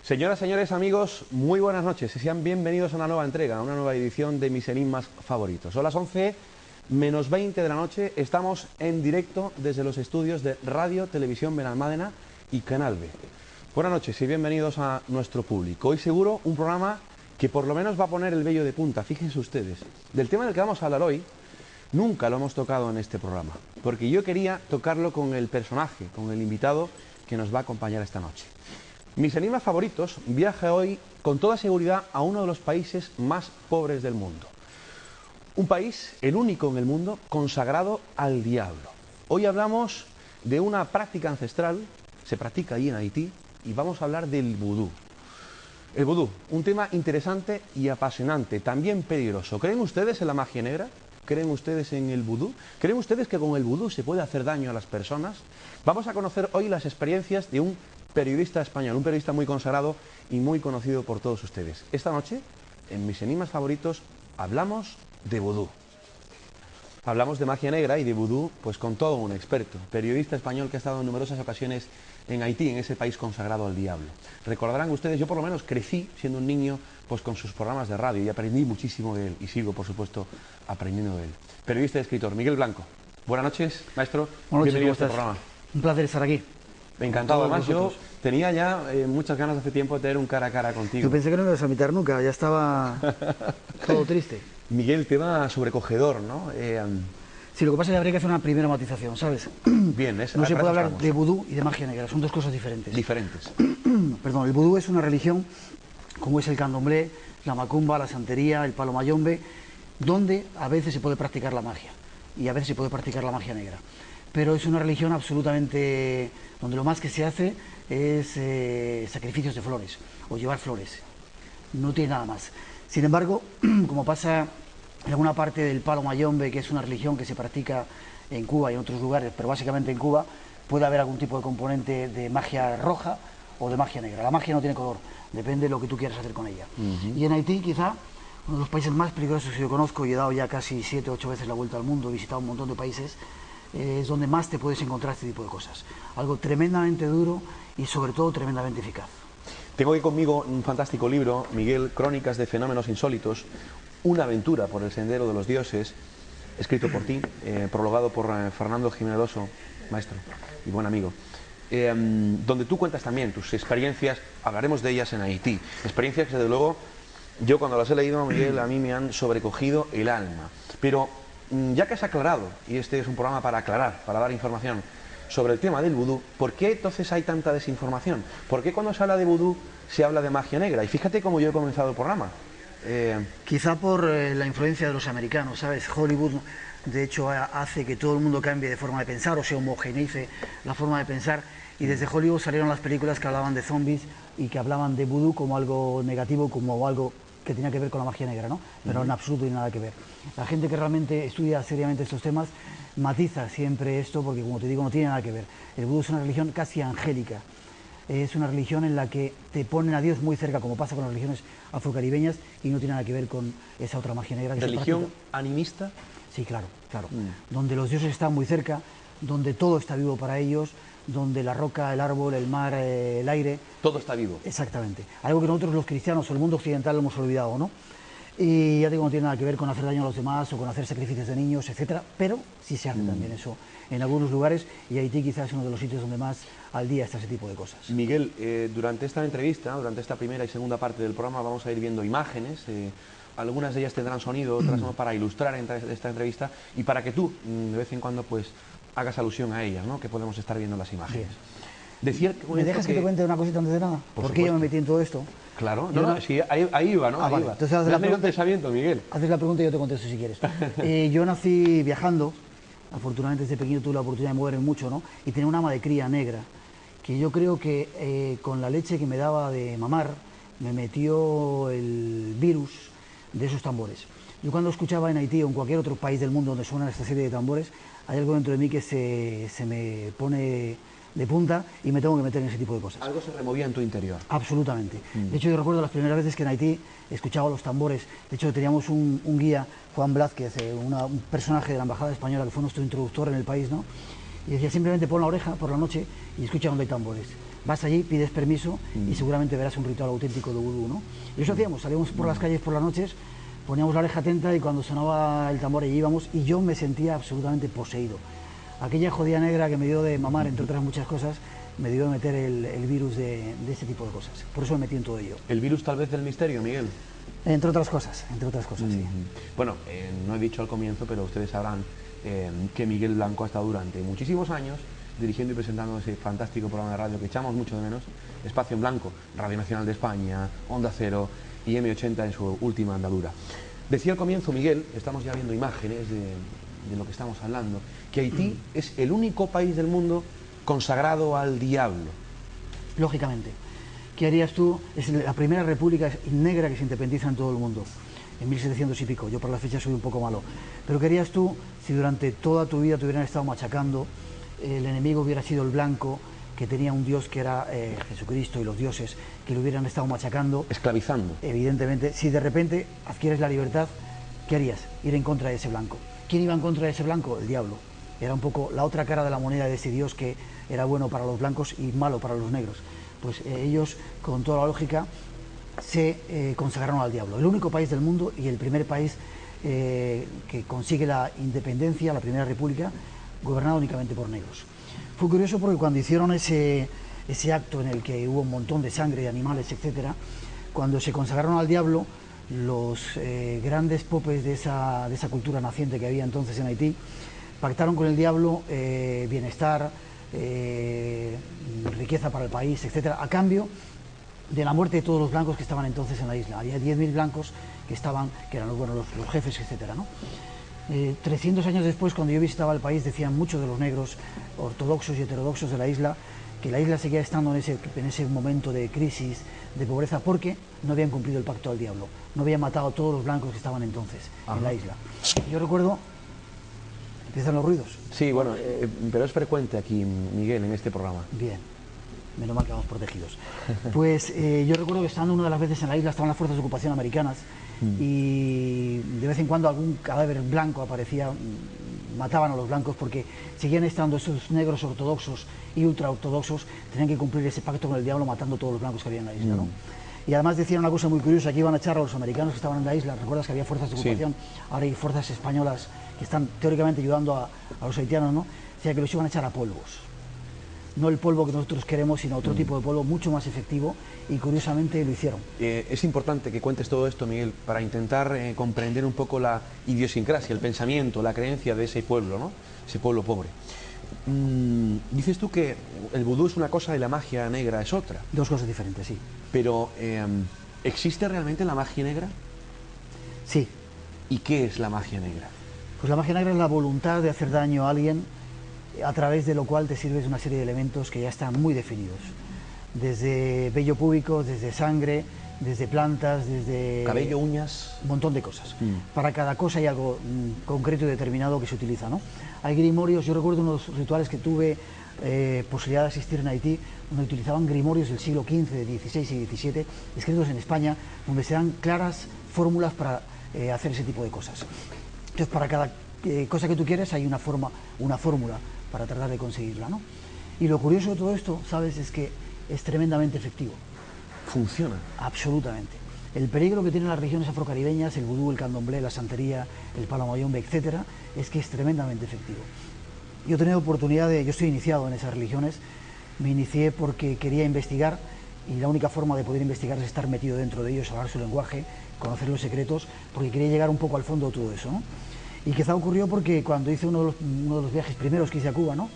Señoras, señores, amigos, muy buenas noches y sean bienvenidos a una nueva entrega, a una nueva edición de Mis Enigmas Favoritos. Son las 11 menos 20 de la noche, estamos en directo desde los estudios de Radio Televisión Benalmádena y Canal B. Buenas noches y bienvenidos a nuestro público. Hoy seguro un programa que por lo menos va a poner el vello de punta, fíjense ustedes. Del tema del que vamos a hablar hoy, nunca lo hemos tocado en este programa, porque yo quería tocarlo con el personaje, con el invitado que nos va a acompañar esta noche. Mis enigmas favoritos viaja hoy con toda seguridad a uno de los países más pobres del mundo. Un país, el único en el mundo, consagrado al diablo. Hoy hablamos de una práctica ancestral, se practica allí en Haití, y vamos a hablar del vudú. El vudú, un tema interesante y apasionante, también peligroso. ¿Creen ustedes en la magia negra? ¿Creen ustedes en el vudú? ¿Creen ustedes que con el vudú se puede hacer daño a las personas? Vamos a conocer hoy las experiencias de un periodista español, un periodista muy consagrado y muy conocido por todos ustedes. Esta noche, en Mis Enigmas Favoritos, hablamos de vudú. Hablamos de magia negra y de vudú, pues con todo un experto, periodista español que ha estado en numerosas ocasiones en Haití, en ese país consagrado al diablo. Recordarán ustedes, yo por lo menos crecí siendo un niño pues con sus programas de radio y aprendí muchísimo de él y sigo, por supuesto, aprendiendo de él. Periodista y escritor, Miguel Blanco. Buenas noches, maestro. Buenas noches, bienvenido a este ¿cómo estás? programa. Un placer estar aquí. Encantado, además yo tenía ya muchas ganas hace tiempo de tener un cara a cara contigo. Yo pensé que no me ibas a invitar nunca, ya estaba todo triste. Miguel, tema sobrecogedor, ¿no? Sí, lo que pasa es que habría que hacer una primera matización, ¿sabes? Bien, no se puede hablar de vudú y de magia negra, son dos cosas diferentes. Diferentes. Perdón, el vudú es una religión, como es el candomblé, la macumba, la santería, el palo mayombe, donde a veces se puede practicar la magia y a veces se puede practicar la magia negra. Pero es una religión absolutamente donde lo más que se hace es sacrificios de flores o llevar flores, no tiene nada más. Sin embargo, como pasa en alguna parte del palo mayombe, que es una religión que se practica en Cuba y en otros lugares, pero básicamente en Cuba, puede haber algún tipo de componente de magia roja o de magia negra. La magia no tiene color, depende de lo que tú quieras hacer con ella. Y en Haití, quizá, uno de los países más peligrosos que yo conozco, y he dado ya casi 7 o 8 veces la vuelta al mundo, he visitado un montón de países, es donde más te puedes encontrar este tipo de cosas. Algo tremendamente duro y sobre todo tremendamente eficaz. Tengo aquí conmigo un fantástico libro, Miguel, Crónicas de Fenómenos Insólitos, una aventura por el sendero de los dioses, escrito por ti, prologado por Fernando Jiménez, maestro y buen amigo, donde tú cuentas también tus experiencias, hablaremos de ellas en Haití, experiencias que desde luego yo cuando las he leído, Miguel, a mí me han sobrecogido el alma. Pero ya que has aclarado, y este es un programa para aclarar, para dar información sobre el tema del vudú, ¿por qué entonces hay tanta desinformación? ¿Por qué cuando se habla de vudú se habla de magia negra? Y fíjate cómo yo he comenzado el programa. Quizá por la influencia de los americanos, ¿sabes? Hollywood, de hecho, hace que todo el mundo cambie de forma de pensar o se homogeneice la forma de pensar. Y desde Hollywood salieron las películas que hablaban de zombies y que hablaban de vudú como algo negativo, como algo que tenía que ver con la magia negra, ¿no? Pero en absoluto tiene nada que ver. La gente que realmente estudia seriamente estos temas matiza siempre esto porque, como te digo, no tiene nada que ver. El vudú es una religión casi angélica. Es una religión en la que te ponen a Dios muy cerca, como pasa con las religiones afrocaribeñas, y no tiene nada que ver con esa otra magia negra que ¿Religión animista? Sí, claro, claro. Donde los dioses están muy cerca, donde todo está vivo para ellos, donde la roca, el árbol, el mar, el aire... Todo está vivo. Exactamente. Algo que nosotros los cristianos o el mundo occidental lo hemos olvidado, ¿no? Y ya digo, no tiene nada que ver con hacer daño a los demás o con hacer sacrificios de niños, etcétera, pero sí se hace también eso en algunos lugares, y Haití quizás es uno de los sitios donde más al día está ese tipo de cosas. Miguel, durante esta entrevista, durante esta primera y segunda parte del programa, vamos a ir viendo imágenes, algunas de ellas tendrán sonido, otras no, para ilustrar esta entrevista y para que tú, de vez en cuando, pues hagas alusión a ellas, ¿no? Que podemos estar viendo las imágenes. Decía ¿Me dejas que te cuente una cosita antes de nada? ¿Por qué yo me metí en todo esto? Claro, no, sí, ahí iba, ¿no? Vale. Iba. Entonces, ¿Me has leído el pensamiento, Miguel? Haces la pregunta y yo te contesto si quieres. Yo nací viajando, afortunadamente desde pequeño tuve la oportunidad de moverme mucho, ¿no? Y tenía una ama de cría negra, que yo creo que con la leche que me daba de mamar, me metió el virus de esos tambores. Yo cuando escuchaba en Haití o en cualquier otro país del mundo donde suenan esta serie de tambores, hay algo dentro de mí que se me pone de punta y me tengo que meter en ese tipo de cosas. Algo se removía en tu interior. Absolutamente. De hecho, yo recuerdo las primeras veces que en Haití escuchaba los tambores. De hecho, teníamos un guía, Juan Blázquez, un personaje de la Embajada Española que fue nuestro introductor en el país, ¿no? Y decía, simplemente pon la oreja por la noche y escucha donde hay tambores. Vas allí, pides permiso y seguramente verás un ritual auténtico de vudú, ¿no? Y eso hacíamos, salíamos por las calles por las noches, poníamos la oreja atenta y cuando sonaba el tambor allí íbamos y yo me sentía absolutamente poseído. Aquella jodida negra que me dio de mamar, entre otras muchas cosas, me dio de meter el virus de ese tipo de cosas. Por eso me metí en todo ello. ¿El virus tal vez del misterio, Miguel? Entre otras cosas, sí. Bueno, no he dicho al comienzo, pero ustedes sabrán que Miguel Blanco ha estado durante muchísimos años dirigiendo y presentando ese fantástico programa de radio que echamos mucho de menos, Espacio en Blanco, Radio Nacional de España, Onda Cero y M80 en su última andadura. Decía al comienzo, Miguel, estamos ya viendo imágenes de lo que estamos hablando, que Haití es el único país del mundo consagrado al diablo. Lógicamente. ¿Qué harías tú? Es la primera república negra que se independiza en todo el mundo, en 1700 y pico. Yo por la fecha soy un poco malo. Pero ¿qué harías tú si durante toda tu vida te hubieran estado machacando, el enemigo hubiera sido el blanco, que tenía un dios que era Jesucristo y los dioses, que lo hubieran estado machacando? Esclavizando. Evidentemente, si de repente adquieres la libertad, ¿qué harías? Ir en contra de ese blanco. ¿Quién iba en contra de ese blanco? El diablo. Era un poco la otra cara de la moneda de ese dios que era bueno para los blancos y malo para los negros. Pues ellos, con toda la lógica, se consagraron al diablo. El único país del mundo y el primer país que consigue la independencia, la primera república, gobernado únicamente por negros. Fue curioso porque cuando hicieron ese acto en el que hubo un montón de sangre, de animales, etcétera, cuando se consagraron al diablo, los grandes popes de esa cultura naciente que había entonces en Haití pactaron con el diablo bienestar, riqueza para el país, etcétera, a cambio de la muerte de todos los blancos que estaban entonces en la isla. Había 10.000 blancos que eran los jefes, etcétera, ¿no? 300 años después, cuando yo visitaba el país, decían muchos de los negros ortodoxos y heterodoxos de la isla que la isla seguía estando en ese momento de crisis, de pobreza, porque no habían cumplido el pacto al diablo, no habían matado a todos los blancos que estaban entonces en la isla. Yo recuerdo... ¿Empiezan los ruidos? Sí, bueno, pero es frecuente aquí, Miguel, en este programa. Bien, menos mal que vamos protegidos. Pues yo recuerdo que estando una de las veces en la isla estaban las fuerzas de ocupación americanas y de vez en cuando algún cadáver blanco aparecía, mataban a los blancos porque seguían estando esos negros ortodoxos y ultraortodoxos, tenían que cumplir ese pacto con el diablo matando a todos los blancos que había en la isla, ¿no? Y además decían una cosa muy curiosa, que iban a echar a los americanos que estaban en la isla. ¿Recuerdas que había fuerzas de ocupación? Sí. Ahora hay fuerzas españolas que están teóricamente ayudando a los haitianos, ¿no? Decía que los iban a echar a polvos. No el polvo que nosotros queremos, sino otro tipo de polvo mucho más efectivo, y curiosamente lo hicieron. Es importante que cuentes todo esto, Miguel, para intentar comprender un poco la idiosincrasia, el pensamiento, la creencia de ese pueblo, ¿no? Ese pueblo pobre. Dices tú que el vudú es una cosa y la magia negra es otra. Dos cosas diferentes, sí. Pero, ¿existe realmente la magia negra? Sí. ¿Y qué es la magia negra? Pues la magia negra es la voluntad de hacer daño a alguien, a través de lo cual te sirves de una serie de elementos que ya están muy definidos. Desde vello púbico, desde sangre, desde plantas, desde... cabello, uñas... un montón de cosas. Para cada cosa hay algo concreto y determinado que se utiliza, ¿no? Hay grimorios, yo recuerdo unos rituales que tuve posibilidad de asistir en Haití, donde utilizaban grimorios del siglo XV, de XVI y XVII, escritos en España, donde se dan claras fórmulas para hacer ese tipo de cosas. Entonces, para cada cosa que tú quieres hay una fórmula para tratar de conseguirla, ¿no? Y lo curioso de todo esto, ¿sabes?, es que es tremendamente efectivo. Funciona. Absolutamente. El peligro que tienen las regiones afrocaribeñas, el vudú, el candomblé, la santería, el palo mayombe, etcétera, es que es tremendamente efectivo. Yo he tenido oportunidad yo estoy iniciado en esas religiones, me inicié porque quería investigar y la única forma de poder investigar es estar metido dentro de ellos, hablar su lenguaje, conocer los secretos, porque quería llegar un poco al fondo de todo eso, ¿no? Y quizá ocurrió porque cuando hice uno de los viajes primeros que hice a Cuba, ¿no?,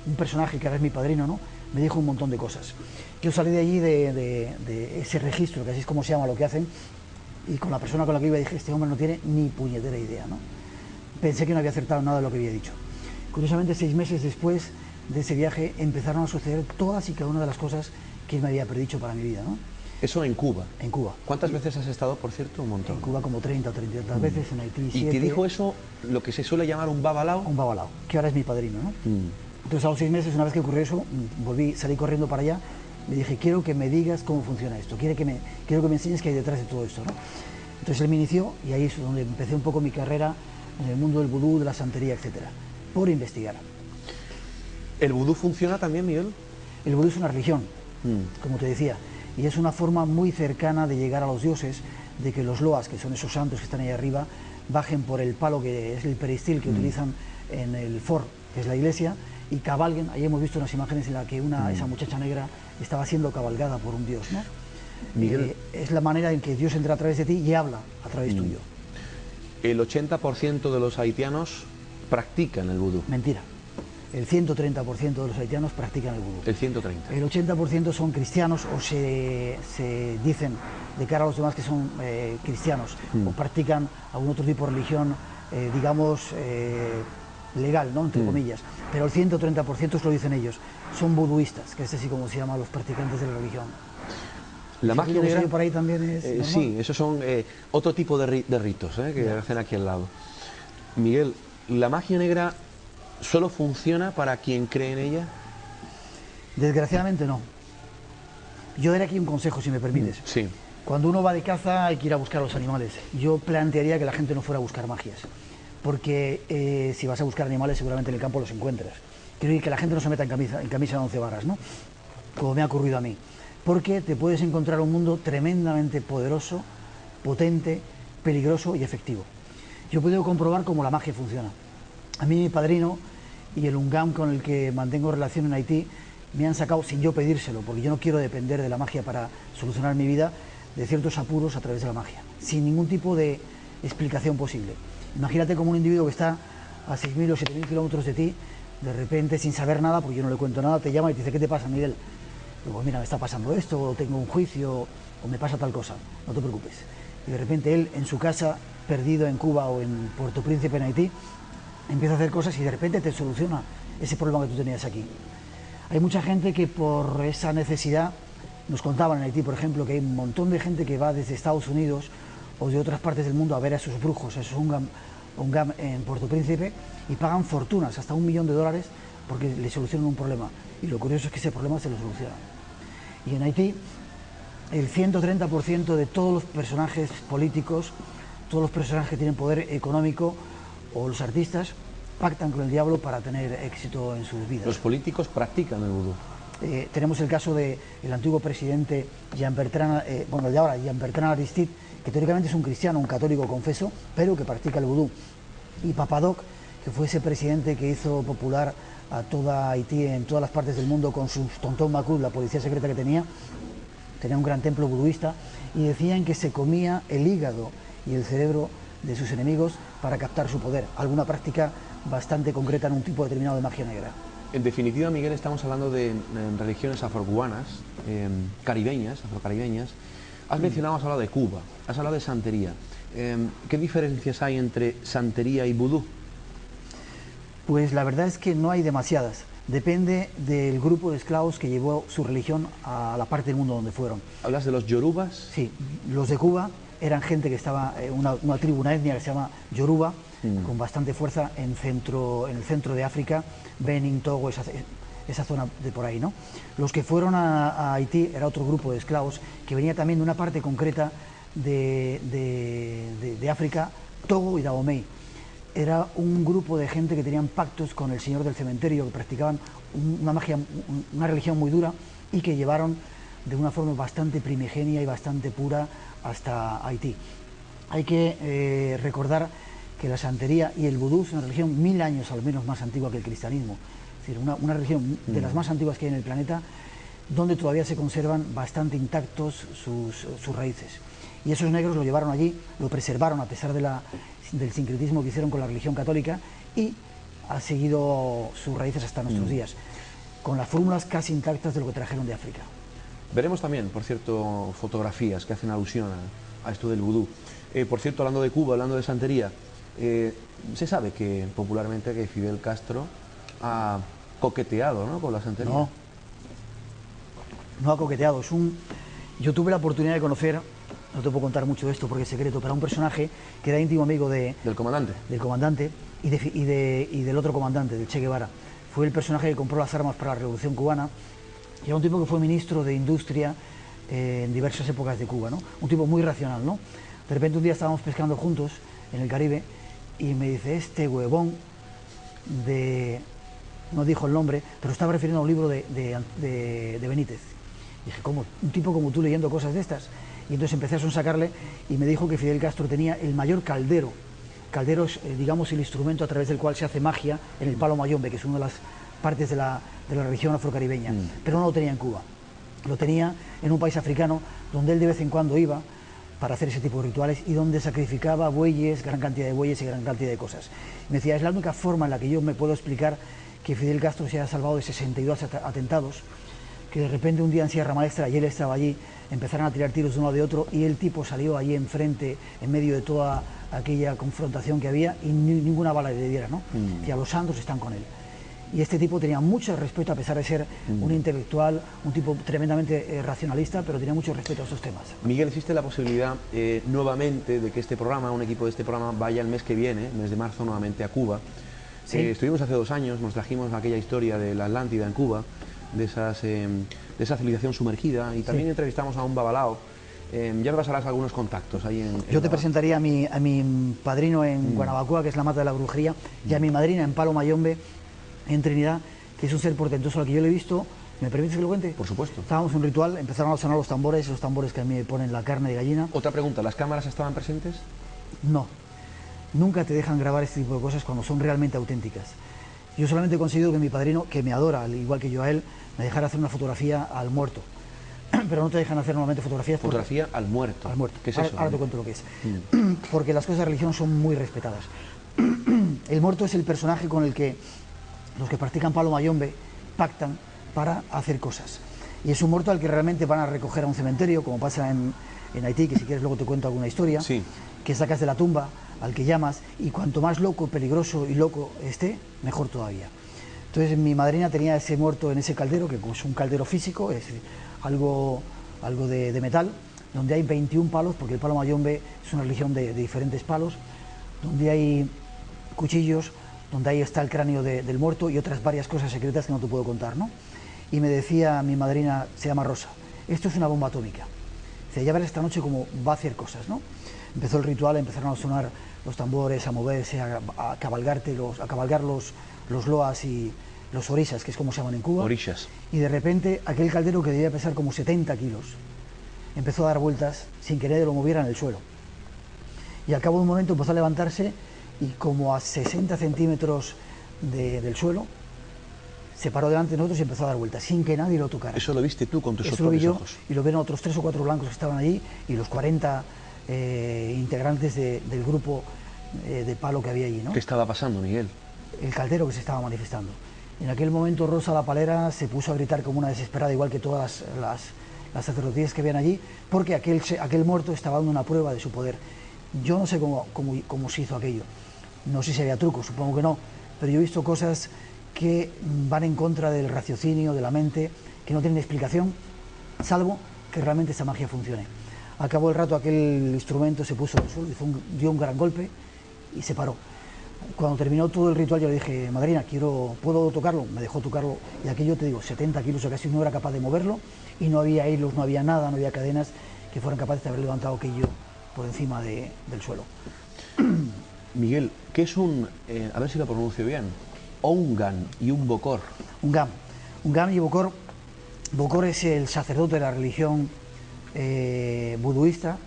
un personaje que ahora es mi padrino, ¿no?, me dijo un montón de cosas. Yo salí de allí de ese registro, que así es como se llama lo que hacen, y con la persona con la que iba dije, este hombre no tiene ni puñetera idea, ¿no? Pensé que no había acertado nada de lo que había dicho. Curiosamente, 6 meses después de ese viaje empezaron a suceder todas y cada una de las cosas que él me había predicho para mi vida, ¿no? Eso en Cuba. En Cuba. ¿Cuántas veces has estado, por cierto? Un montón. En Cuba como 30 o 32 veces, en Haití 7. ¿Y te dijo eso, lo que se suele llamar un babalao? Un babalao, que ahora es mi padrino, ¿no? Entonces a los 6 meses, una vez que ocurrió eso, salí corriendo para allá, le dije, quiero que me digas cómo funciona esto, quiero que me enseñes qué hay detrás de todo esto, ¿no? Entonces él me inició y ahí es donde empecé un poco mi carrera en el mundo del vudú, de la santería, etcétera, por investigar. ¿El vudú funciona también, Miguel? El vudú es una religión, como te decía. Y es una forma muy cercana de llegar a los dioses, de que los loas, que son esos santos que están ahí arriba, bajen por el palo que es el peristil que utilizan en el for, que es la iglesia, y cabalguen. Ahí hemos visto unas imágenes en las que esa muchacha negra estaba siendo cabalgada por un dios, ¿no? Miguel, es la manera en que Dios entra a través de ti y habla a través tuyo. El 80% de los haitianos practican el vudú. Mentira. El 130% de los haitianos practican el vudú. El 130. El 80% son cristianos o se dicen de cara a los demás que son cristianos o practican algún otro tipo de religión, digamos, legal, ¿no? Entre comillas. Pero el 130% lo dicen ellos. Son vuduistas, que es así como se llaman los practicantes de la religión. La magia negra por ahí también es sí, esos son otro tipo de ritos que hacen aquí al lado. Miguel, ¿la magia negra solo funciona para quien cree en ella? Desgraciadamente no. Yo daré aquí un consejo, si me permites. Sí. Cuando uno va de caza hay que ir a buscar a los animales. Yo plantearía que la gente no fuera a buscar magias, porque si vas a buscar animales seguramente en el campo los encuentras. Quiero decir que la gente no se meta en camisa de 11 varas, ¿no? Como me ha ocurrido a mí. Porque te puedes encontrar un mundo tremendamente poderoso, potente, peligroso y efectivo. Yo he podido comprobar cómo la magia funciona. A mí mi padrino y el Ungam con el que mantengo relación en Haití me han sacado, sin yo pedírselo, porque yo no quiero depender de la magia para solucionar mi vida, de ciertos apuros a través de la magia, sin ningún tipo de explicación posible. Imagínate como un individuo que está a 6.000 o 7.000 kilómetros de ti, de repente, sin saber nada, porque yo no le cuento nada, te llama y te dice: ¿qué te pasa, Miguel? Digo: mira, me está pasando esto, o tengo un juicio, o me pasa tal cosa, no te preocupes. Y de repente él, en su casa, perdido en Cuba o en Puerto Príncipe, en Haití, empieza a hacer cosas y de repente te soluciona ese problema que tú tenías aquí. Hay mucha gente que por esa necesidad, nos contaban en Haití, por ejemplo, que hay un montón de gente que va desde Estados Unidos o de otras partes del mundo a ver a esos brujos, a esos Ungam en Puerto Príncipe, y pagan fortunas, hasta $1 millón, porque le solucionan un problema. Y lo curioso es que ese problema se lo soluciona. Y en Haití, el 130% de todos los personajes políticos, todos los personajes que tienen poder económico o los artistas, pactan con el diablo para tener éxito en sus vidas. Los políticos practican el vudú. Tenemos el caso del antiguo presidente Jean-Bertrand Aristide, que teóricamente es un cristiano, un católico confeso, pero que practica el vudú. Y Papadoc, que fue ese presidente que hizo popular a toda Haití en todas las partes del mundo con sus Tonton Macoute, la policía secreta que tenía un gran templo buduista, y decían que se comía el hígado y el cerebro de sus enemigos para captar su poder. Alguna práctica bastante concreta en un tipo determinado de magia negra. En definitiva, Miguel, estamos hablando de religiones afrocubanas, afrocaribeñas. Has mencionado, has hablado de Cuba, has hablado de santería. ¿Qué diferencias hay entre santería y vudú? Pues la verdad es que no hay demasiadas. Depende del grupo de esclavos que llevó su religión a la parte del mundo donde fueron. ¿Hablas de los yorubas? Sí, los de Cuba eran gente que estaba, una tribu, una etnia que se llama Yoruba, con bastante fuerza en el centro de África, Benin, Togo, esa zona de por ahí, ¿no? Los que fueron a Haití era otro grupo de esclavos que venía también de una parte concreta de África, Togo y Dahomey. Era un grupo de gente que tenían pactos con el señor del cementerio, que practicaban una magia, una religión muy dura, y que llevaron de una forma bastante primigenia y bastante pura hasta Haití. Hay que recordar que la santería y el vudú es una religión 1000 años al menos más antigua que el cristianismo. Es decir, una religión de las más antiguas que hay en el planeta, donde todavía se conservan bastante intactos sus raíces. Y esos negros lo llevaron allí, lo preservaron a pesar del sincretismo que hicieron con la religión católica, y ha seguido sus raíces hasta nuestros días, con las fórmulas casi intactas de lo que trajeron de África. Veremos también, por cierto, fotografías que hacen alusión a esto del vudú. Por cierto, hablando de Cuba, hablando de santería, se sabe que popularmente que Fidel Castro ha coqueteado, ¿no?, con la santería. No ha coqueteado. Yo tuve la oportunidad de conocer, no te puedo contar mucho de esto porque es secreto, pero un personaje que era íntimo amigo del comandante y del otro comandante, del Che Guevara. Fue el personaje que compró las armas para la Revolución Cubana, y era un tipo que fue ministro de Industria en diversas épocas de Cuba, ¿no? Un tipo muy racional, ¿no? De repente un día estábamos pescando juntos en el Caribe y me dice: este huevón no dijo el nombre, pero estaba refiriendo a un libro de Benítez. Dije, ¿cómo? Un tipo como tú leyendo cosas de estas. Y entonces empecé a sonsacarle y me dijo que Fidel Castro tenía el mayor caldero. Caldero es, digamos, el instrumento a través del cual se hace magia en el palo mayombe, que es una de las partes de la región afrocaribeña. Pero no lo tenía en Cuba. Lo tenía en un país africano donde él de vez en cuando iba para hacer ese tipo de rituales y donde sacrificaba bueyes, gran cantidad de bueyes y gran cantidad de cosas. Me decía, es la única forma en la que yo me puedo explicar que Fidel Castro se haya salvado de 62 atentados, que de repente un día en Sierra Maestra, y él estaba allí, empezaron a tirar tiros de uno de otro y el tipo salió allí enfrente, en medio de toda aquella confrontación que había y ninguna bala le diera, ¿no? Decía, los santos están con él. Y este tipo tenía mucho respeto, a pesar de ser un intelectual, un tipo tremendamente racionalista, pero tenía mucho respeto a estos temas. Miguel, ¿existe la posibilidad nuevamente de que este programa, un equipo de este programa, vaya el mes que viene, mes de marzo, nuevamente a Cuba? Sí. Estuvimos hace 2 años, nos trajimos aquella historia de la Atlántida en Cuba, de esa civilización sumergida, y también entrevistamos a un babalao. Ya me pasarás algunos contactos ahí en Yo te presentaría a mi padrino en Guanabacoa, que es la Mata de la Brujería, y a mi madrina en Palo Mayombe, en Trinidad, que es un ser portentoso al que yo le he visto. ¿Me permites que lo cuente? Por supuesto. Estábamos en un ritual, empezaron a sonar los tambores que a mí me ponen la carne de gallina. Otra pregunta, ¿las cámaras estaban presentes? No, nunca te dejan grabar este tipo de cosas cuando son realmente auténticas. Yo solamente he conseguido que mi padrino, que me adora, al igual que yo a él, me dejara hacer una fotografía al muerto. Pero no te dejan hacer normalmente fotografías. Fotografía al muerto. Al muerto. ¿Qué es eso? Ahora te cuento lo que es. Porque las cosas de religión son muy respetadas. El muerto es el personaje con el que los que practican palo mayombe pactan para hacer cosas. Y es un muerto al que realmente van a recoger a un cementerio, como pasa en Haití, que si quieres luego te cuento alguna historia, sí, que sacas de la tumba, al que llamas, y cuanto más loco, peligroso y loco esté, mejor todavía. Entonces mi madrina tenía ese muerto en ese caldero, que es un caldero físico, es algo de metal, donde hay 21 palos, porque el palo mayombe es una religión de diferentes palos, donde hay cuchillos, donde ahí está el cráneo del muerto y otras varias cosas secretas que no te puedo contar, ¿no? Y me decía mi madrina, se llama Rosa, esto es una bomba atómica. Dice, ya verás esta noche cómo va a hacer cosas, ¿no? Empezó el ritual, empezaron a sonar los tambores, a moverse, a cabalgar los loas y los orisas, que es como se llaman en Cuba. Orishas. Y de repente aquel caldero, que debía pesar como 70 kilos, empezó a dar vueltas sin que nadie lo moviera en el suelo. Y al cabo de un momento empezó a levantarse y como a 60 centímetros del suelo se paró delante de nosotros y empezó a dar vueltas sin que nadie lo tocara. Eso lo viste tú con tus Eso lo vi yo, ojos. y lo vieron otros 3 o 4 blancos que estaban allí y los 40 integrantes del grupo de palo que había allí, ¿no? ¿Qué estaba pasando, Miguel? El caldero que se estaba manifestando. En aquel momento Rosa la Palera se puso a gritar como una desesperada, igual que todas las sacerdotisas que habían allí, porque aquel muerto estaba dando una prueba de su poder. Yo no sé cómo se hizo aquello, no sé si había truco, supongo que no, pero yo he visto cosas que van en contra del raciocinio, de la mente, que no tienen explicación, salvo que realmente esa magia funcione. Al cabo del rato aquel instrumento se puso al suelo, dio un gran golpe y se paró. Cuando terminó todo el ritual yo le dije, madrina, ¿puedo tocarlo? Me dejó tocarlo y aquello, te digo, 70 kilos, o casi no era capaz de moverlo y no había hilos, no había nada, no había cadenas que fueran capaces de haber levantado aquello por encima del suelo. Miguel, ¿qué es a ver si lo pronuncio bien, Oungan y un Bokor? Ungam y Bokor. Bokor es el sacerdote de la religión buduista.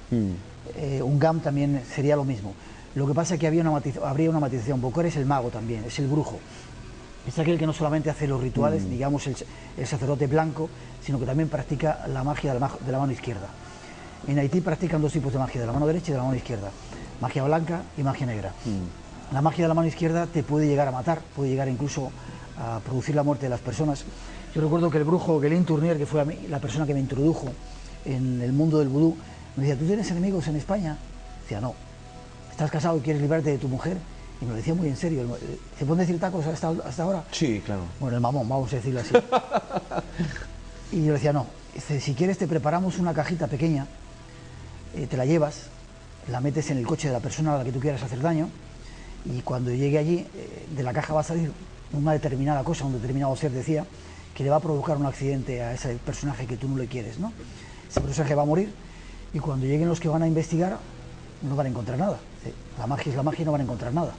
Ungam también sería lo mismo. Lo que pasa es que habría una matización. Bokor es el mago también, es el brujo. Es aquel que no solamente hace los rituales, digamos el sacerdote blanco, sino que también practica la magia de la mano izquierda. En Haití practican 2 tipos de magia, de la mano derecha y de la mano izquierda. Magia blanca y magia negra. La magia de la mano izquierda te puede llegar a matar, puede llegar incluso a producir la muerte de las personas. Yo recuerdo que el brujo Guelin Tournier, que fue la persona que me introdujo en el mundo del vudú, me decía, ¿tú tienes enemigos en España? Decía, no. ¿Estás casado y quieres librarte de tu mujer? Y me lo decía muy en serio. ¿Se pueden decir tacos hasta ahora? Sí, claro. Bueno, el mamón, vamos a decirlo así. Y yo le decía, no. Dice, si quieres te preparamos una cajita pequeña, te la llevas, la metes en el coche de la persona a la que tú quieras hacer daño, y cuando llegue allí, de la caja va a salir una determinada cosa, un determinado ser, decía, que le va a provocar un accidente a ese personaje que tú no le quieres, ¿no? Ese personaje va a morir, y cuando lleguen los que van a investigar, no van a encontrar nada. La magia es la magia y no van a encontrar nada.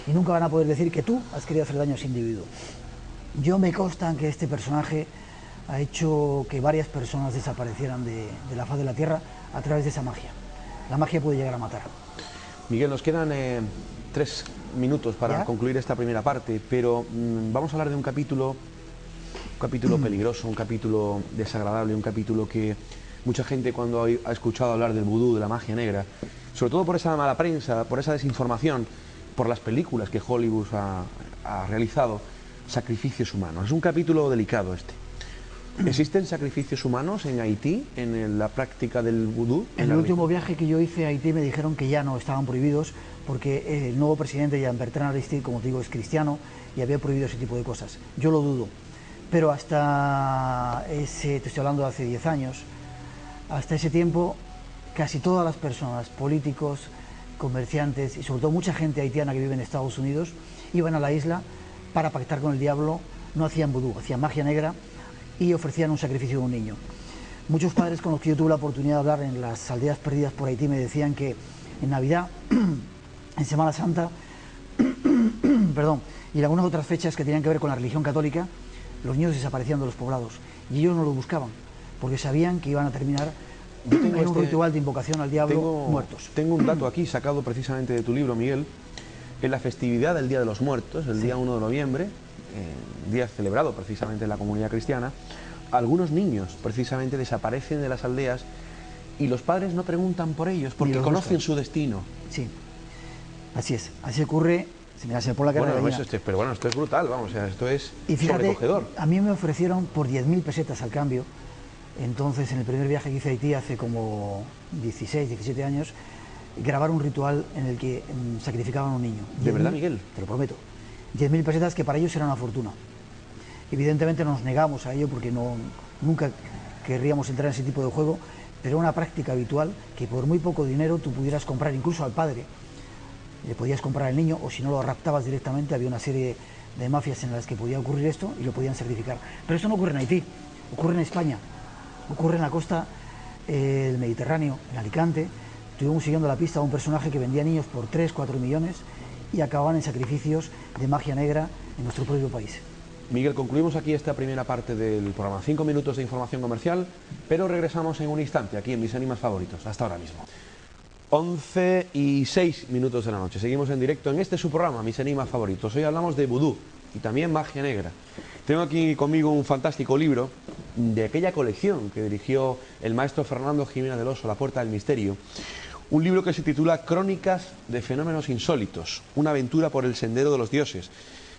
Y nunca van a poder decir que tú has querido hacer daño a ese individuo. Yo me consta que este personaje ha hecho que varias personas desaparecieran de la faz de la Tierra a través de esa magia. La magia puede llegar a matar. Miguel, nos quedan 3 minutos para concluir esta primera parte, pero vamos a hablar de un capítulo peligroso, un capítulo desagradable, un capítulo que mucha gente cuando ha escuchado hablar del vudú, de la magia negra, sobre todo por esa mala prensa, por esa desinformación, por las películas que Hollywood ha realizado, sacrificios humanos. Es un capítulo delicado este. ¿Existen sacrificios humanos en Haití, en la práctica del vudú? En el último viaje que yo hice a Haití me dijeron que ya no estaban prohibidos porque el nuevo presidente, Jean-Bertrand Aristide, como te digo, es cristiano y había prohibido ese tipo de cosas. Yo lo dudo, pero hasta ese, te estoy hablando de hace 10 años, hasta ese tiempo casi todas las personas, políticos, comerciantes y sobre todo mucha gente haitiana que vive en Estados Unidos, iban a la isla para pactar con el diablo, no hacían vudú, hacían magia negra y ofrecían un sacrificio de un niño. Muchos padres con los que yo tuve la oportunidad de hablar en las aldeas perdidas por Haití me decían que en Navidad, en Semana Santa, perdón, y en algunas otras fechas que tenían que ver con la religión católica, los niños desaparecían de los poblados y ellos no los buscaban porque sabían que iban a terminar en un ritual de invocación al diablo muertos. Tengo un dato aquí sacado precisamente de tu libro, Miguel. En la festividad del Día de los Muertos, el día 1 de noviembre, día celebrado precisamente en la comunidad cristiana, algunos niños precisamente desaparecen de las aldeas y los padres no preguntan por ellos porque conocen su destino. Sí, así es, así ocurre. Se me pone la cara de gallina. Pero bueno, esto es brutal, vamos, o sea, esto es y fíjate, sobrecogedor. A mí me ofrecieron por 10.000 pesetas al cambio. Entonces, en el primer viaje que hice a Haití hace como 16, 17 años, grabar un ritual en el que sacrificaban a un niño. ¿De verdad, Miguel? Te lo prometo. 10.000 pesetas que para ellos era una fortuna. Evidentemente nos negamos a ello porque nunca querríamos entrar en ese tipo de juego, pero era una práctica habitual que por muy poco dinero tú pudieras comprar incluso al padre. Le podías comprar al niño o si no lo raptabas directamente, había una serie de mafias en las que podía ocurrir esto y lo podían sacrificar. Pero esto no ocurre en Haití, ocurre en España. Ocurre en la costa del Mediterráneo, en Alicante. Estuvimos siguiendo la pista a un personaje que vendía niños por 3, 4 millones y acababan en sacrificios de magia negra en nuestro propio país. Miguel, concluimos aquí esta primera parte del programa. 5 minutos de información comercial, pero regresamos en un instante aquí en Mis Animas Favoritos. Hasta ahora mismo. 11:06 de la noche. Seguimos en directo en este su programa, Mis Animas Favoritos. Hoy hablamos de vudú y también magia negra. Tengo aquí conmigo un fantástico libro de aquella colección que dirigió el maestro Fernando Jiménez del Oso, La Puerta del Misterio. Un libro que se titula Crónicas de Fenómenos Insólitos, una aventura por el Sendero de los Dioses,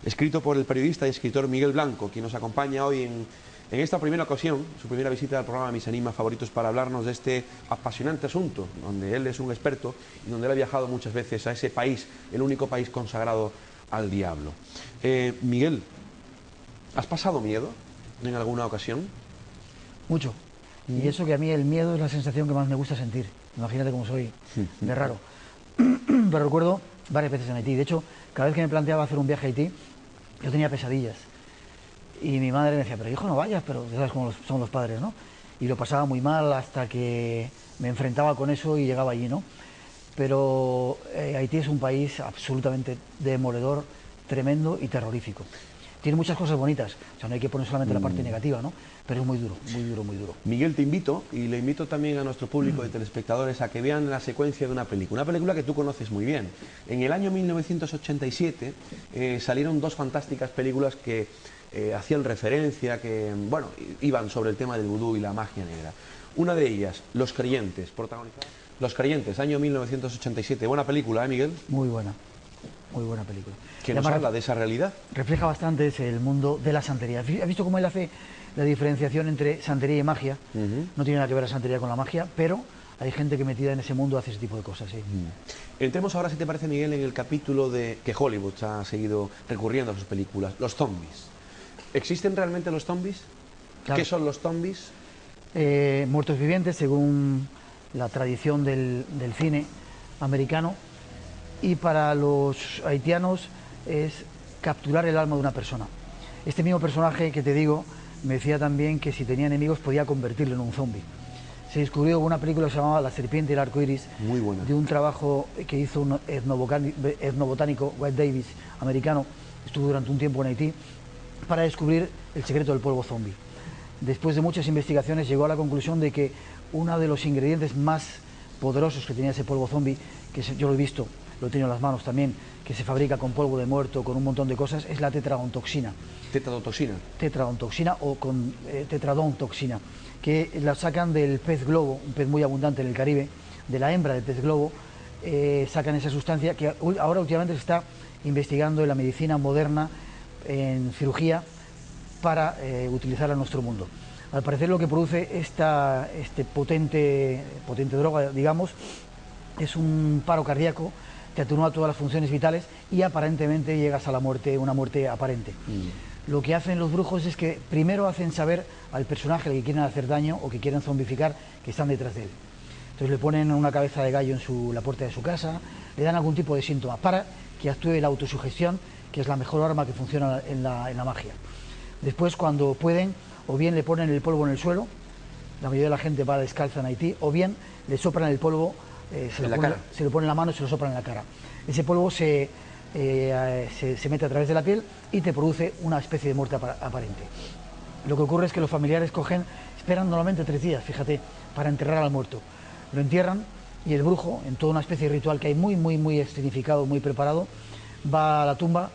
escrito por el periodista y escritor Miguel Blanco, quien nos acompaña hoy en esta primera ocasión, su primera visita al programa Mis Enigmas Favoritos, para hablarnos de este apasionante asunto, donde él es un experto y donde él ha viajado muchas veces a ese país, el único país consagrado al diablo. Miguel, ¿has pasado miedo en alguna ocasión? Mucho. Y eso que a mí el miedo es la sensación que más me gusta sentir. Imagínate cómo soy de raro. Pero recuerdo varias veces en Haití. De hecho, cada vez que me planteaba hacer un viaje a Haití, yo tenía pesadillas. Y mi madre me decía, pero hijo, no vayas, pero ya sabes cómo son los padres, ¿no? Y lo pasaba muy mal hasta que me enfrentaba con eso y llegaba allí, ¿no? Pero Haití es un país absolutamente demoledor, tremendo y terrorífico. Tiene muchas cosas bonitas, o sea, no hay que poner solamente la parte negativa, ¿no? Pero es muy duro, muy duro, muy duro. Miguel, te invito, y le invito también a nuestro público de telespectadores a que vean la secuencia de una película que tú conoces muy bien. En el año 1987 salieron 2 fantásticas películas que hacían referencia, que, bueno, iban sobre el tema del vudú y la magia negra. Una de ellas, Los Creyentes, protagonizada. Los Creyentes, año 1987. Buena película, ¿eh, Miguel? Muy buena película. ¿Que nos habla de esa realidad? Refleja bastante el mundo de la santería. ¿Has visto cómo él hace la diferenciación entre santería y magia? No tiene nada que ver la santería con la magia, pero hay gente que metida en ese mundo hace ese tipo de cosas, sí. Entremos ahora, si te parece, Miguel, en el capítulo de que Hollywood ha seguido recurriendo a sus películas, los zombies. ¿Existen realmente los zombies? Claro. ¿Qué son los zombies? Muertos vivientes, según la tradición del cine americano, y para los haitianos es capturar el alma de una persona. Este mismo personaje que te digo me decía también que si tenía enemigos podía convertirlo en un zombie. Se descubrió una película que se llamaba La serpiente y el arco iris, muy buena, de un trabajo que hizo un etnobotánico, White Davis, americano, estuvo durante un tiempo en Haití, para descubrir el secreto del polvo zombie. después de muchas investigaciones, llegó a la conclusión de que uno de los ingredientes más poderosos que tenía ese polvo zombie, que yo lo he visto, lo he tenido en las manos también, que se fabrica con polvo de muerto, con un montón de cosas, es la tetraodontoxina. ¿Tetradontoxina? Tetraodontoxina o con tetradontoxina, que la sacan del pez globo, un pez muy abundante en el Caribe, de la hembra del pez globo, sacan esa sustancia que ahora últimamente se está investigando en la medicina moderna, en cirugía, para utilizarla en nuestro mundo. Al parecer lo que produce este potente droga, digamos, es un paro cardíaco, te atenúa todas las funciones vitales y aparentemente llegas a la muerte, una muerte aparente. Lo que hacen los brujos es que primero hacen saber al personaje al que quieren hacer daño o que quieren zombificar que están detrás de él. Entonces le ponen una cabeza de gallo en la puerta de su casa, le dan algún tipo de síntoma para que actúe la autosugestión, que es la mejor arma que funciona en la magia. Después, cuando pueden, o bien le ponen el polvo en el suelo, la mayoría de la gente va descalza en Haití, o bien le soplan el polvo, se lo pone en la mano y se lo soplan en la cara. Ese polvo se mete a través de la piel y te produce una especie de muerte aparente. Lo que ocurre es que los familiares esperan normalmente 3 días, fíjate, para enterrar al muerto. Lo entierran y el brujo, en toda una especie de ritual que hay muy escenificado, muy preparado, va a la tumba,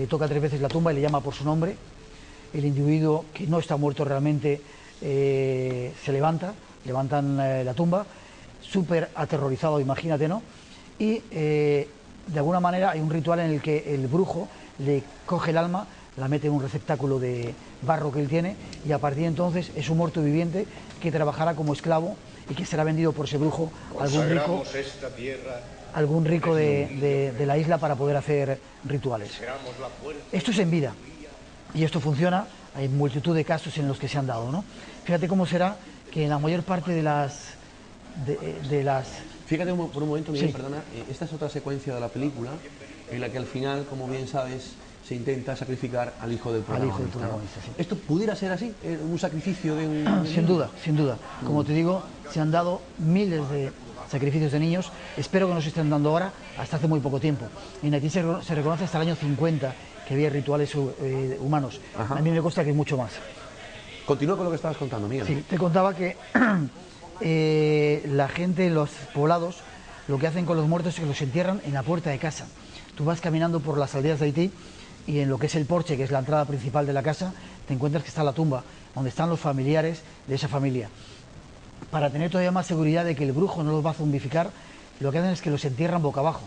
toca 3 veces la tumba y le llama por su nombre. El individuo que no está muerto realmente se levantan la tumba, súper aterrorizado, imagínate, ¿no? Y de alguna manera hay un ritual en el que el brujo le coge el alma, la mete en un receptáculo de barro que él tiene y a partir de entonces es un muerto viviente que trabajará como esclavo y que será vendido por ese brujo a algún rico de la isla para poder hacer rituales. Esto es en vida. Y esto funciona, hay multitud de casos en los que se han dado, ¿no? Fíjate cómo será que en la mayor parte de las... Fíjate por un momento, Miguel, Sí. perdona, esta es otra secuencia de la película en la que al final, como bien sabes, se intenta sacrificar al hijo del protagonista. Sí. ¿Esto pudiera ser así? ¿Un sacrificio de un...? Sin duda, sin duda. Como te digo, se han dado miles de sacrificios de niños, espero que no se estén dando ahora, hasta hace muy poco tiempo. En Haití se reconoce hasta el año 50 que había rituales humanos. Ajá. A mí me consta que es mucho más. Continúa con lo que estabas contando, Miguel. Sí, te contaba que la gente, los poblados, lo que hacen con los muertos es que los entierran en la puerta de casa. Tú vas caminando por las aldeas de Haití y en lo que es el porche, que es la entrada principal de la casa, te encuentras que está la tumba, donde están los familiares de esa familia. Para tener todavía más seguridad de que el brujo no los va a zombificar, lo que hacen es que los entierran boca abajo.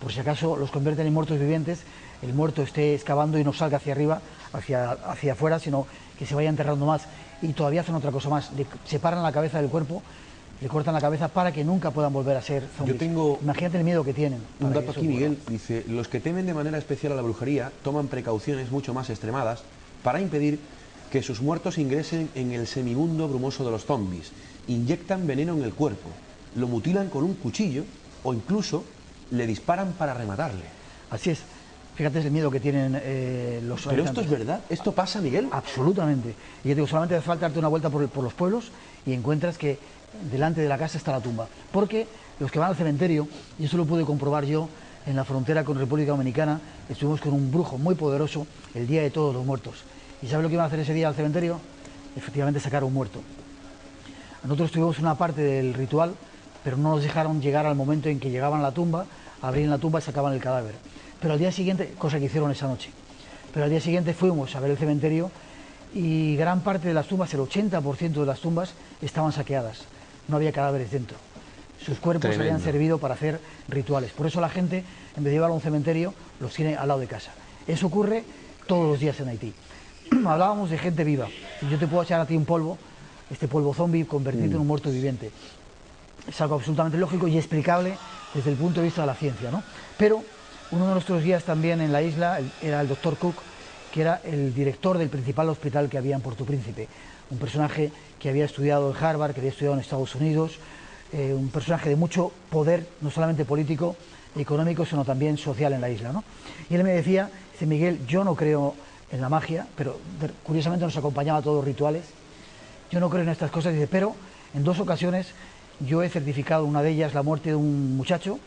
Por si acaso los convierten en muertos vivientes, el muerto esté excavando y no salga hacia arriba, hacia afuera, sino que se vaya enterrando más. Y todavía hacen otra cosa más, le separan la cabeza del cuerpo, le cortan la cabeza para que nunca puedan volver a ser zombies. Yo tengo Imagínate el miedo que tienen. un dato aquí, Miguel, dice, los que temen de manera especial a la brujería toman precauciones mucho más extremadas para impedir que sus muertos ingresen en el semimundo brumoso de los zombies. Inyectan veneno en el cuerpo, lo mutilan con un cuchillo o incluso le disparan para rematarle. Así es. Fíjate el miedo que tienen los ¿Pero habitantes. esto es verdad? ¿Esto pasa, Miguel? Absolutamente. Y yo digo, solamente hace falta darte una vuelta por los pueblos y encuentras que delante de la casa está la tumba. Porque los que van al cementerio, y eso lo pude comprobar yo en la frontera con República Dominicana, estuvimos con un brujo muy poderoso el día de todos los muertos. ¿Y sabes lo que iban a hacer ese día al cementerio? Efectivamente sacar un muerto. Nosotros tuvimos una parte del ritual, pero no nos dejaron llegar al momento en que llegaban a la tumba, abrían la tumba y sacaban el cadáver. Pero al día siguiente, cosa que hicieron esa noche, pero al día siguiente fuimos a ver el cementerio y gran parte de las tumbas, el 80% de las tumbas, estaban saqueadas. No había cadáveres dentro. Sus cuerpos Tremendo. habían servido para hacer rituales. Por eso la gente, en vez de llevarlo a un cementerio, los tiene al lado de casa. Eso ocurre todos los días en Haití. Hablábamos de gente viva. Si yo te puedo echar a ti un polvo, este polvo zombie, convertirte en un muerto viviente. Es algo absolutamente lógico y explicable desde el punto de vista de la ciencia, ¿no? Pero uno de nuestros guías también en la isla era el doctor Cook, que era el director del principal hospital que había en Puerto Príncipe. Un personaje que había estudiado en Harvard, que había estudiado en Estados Unidos, un personaje de mucho poder, no solamente político, económico, sino también social en la isla, ¿no? Y él me decía, dice, Miguel, yo no creo en la magia, pero curiosamente nos acompañaba a todos los rituales. Yo no creo en estas cosas, dice, pero en 2 ocasiones yo he certificado, una de ellas la muerte de un muchacho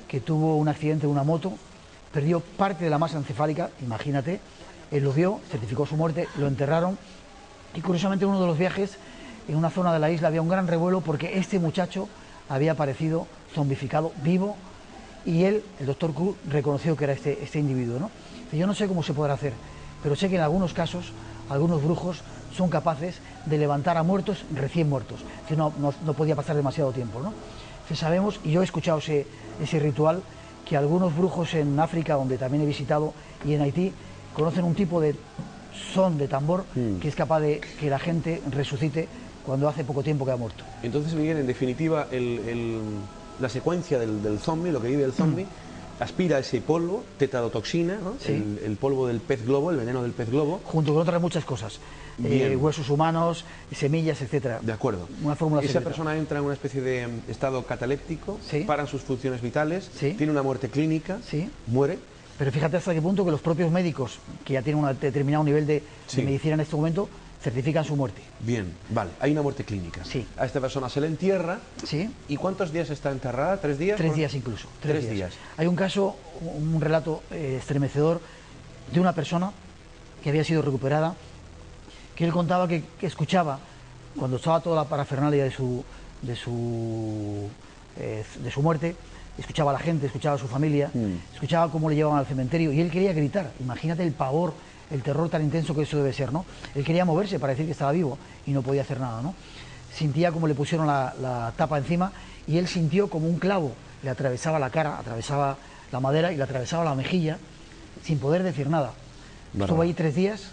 que tuvo un accidente de una moto, perdió parte de la masa encefálica, imagínate, él lo vio, certificó su muerte, lo enterraron Y curiosamente en uno de los viajes, en una zona de la isla, había un gran revuelo porque este muchacho había aparecido zombificado, vivo, y él, el doctor Cruz, reconoció que era este individuo, ¿no? Y yo no sé cómo se podrá hacer, pero sé que en algunos casos, algunos brujos son capaces de levantar a muertos recién muertos, que no podía pasar demasiado tiempo, ¿no? Entonces sabemos, y yo he escuchado ese ritual, que algunos brujos en África, donde también he visitado, y en Haití, conocen un tipo de son de tambor que es capaz de que la gente resucite cuando hace poco tiempo que ha muerto. Entonces, Miguel, en definitiva, la secuencia del zombie, lo que vive el zombie, aspira ese polvo, tetradotoxina, ¿no? Sí. El polvo del pez globo, el veneno del pez globo. Junto con otras muchas cosas, huesos humanos, semillas, etcétera. De acuerdo. Una fórmula Esa secreta. persona entra en una especie de estado cataléptico, Sí. paran sus funciones vitales, Sí. tiene una muerte clínica, Sí. muere. Pero fíjate hasta qué punto que los propios médicos, que ya tienen un determinado nivel de Sí. medicina en este momento, certifican su muerte. Bien, vale, hay una muerte clínica. Sí. A esta persona se le entierra. ¿Sí? ¿Y cuántos días está enterrada? ¿3 días? 3 días incluso. 3 días. Hay un caso, un relato estremecedor de una persona que había sido recuperada, que él contaba que escuchaba, cuando estaba toda la parafernalia de su muerte, escuchaba a la gente, escuchaba a su familia, escuchaba cómo le llevaban al cementerio, y él quería gritar. Imagínate el pavor, el terror tan intenso que eso debe ser, ¿no? Él quería moverse para decir que estaba vivo y no podía hacer nada, ¿no? Sentía como le pusieron la tapa encima, y él sintió como un clavo le atravesaba la cara, atravesaba la madera y le atravesaba la mejilla, sin poder decir nada. Estuvo ahí 3 días,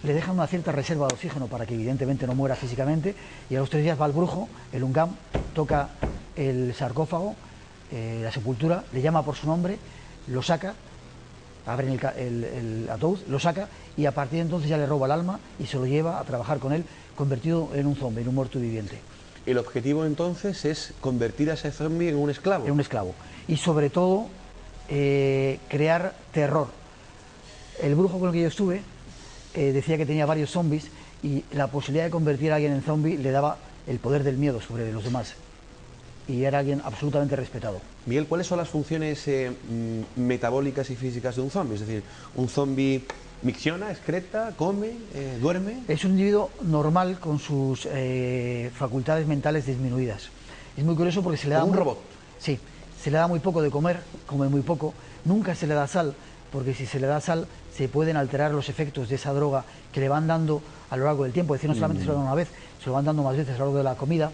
le dejan una cierta reserva de oxígeno para que evidentemente no muera físicamente, y a los 3 días va el brujo, el Ungam, toca el sarcófago, la sepultura, le llama por su nombre, lo saca, abren el ataúd, lo saca, y a partir de entonces ya le roba el alma y se lo lleva a trabajar con él, convertido en un zombie, en un muerto viviente. El objetivo entonces es convertir a ese zombie en un esclavo. En un esclavo. Y sobre todo, crear terror. El brujo con el que yo estuve decía que tenía varios zombies, y la posibilidad de convertir a alguien en zombie le daba el poder del miedo sobre los demás. Y era alguien absolutamente respetado. Miguel, ¿cuáles son las funciones metabólicas y físicas de un zombie? Es decir, ¿un zombie micciona, excreta, come, duerme? Es un individuo normal con sus facultades mentales disminuidas. Es muy curioso porque se le da... ¿Como un robot? Sí, se le da muy poco de comer, come muy poco, nunca se le da sal, porque si se le da sal se pueden alterar los efectos de esa droga que le van dando a lo largo del tiempo. Es decir, no solamente se lo dan una vez, se lo van dando más veces a lo largo de la comida.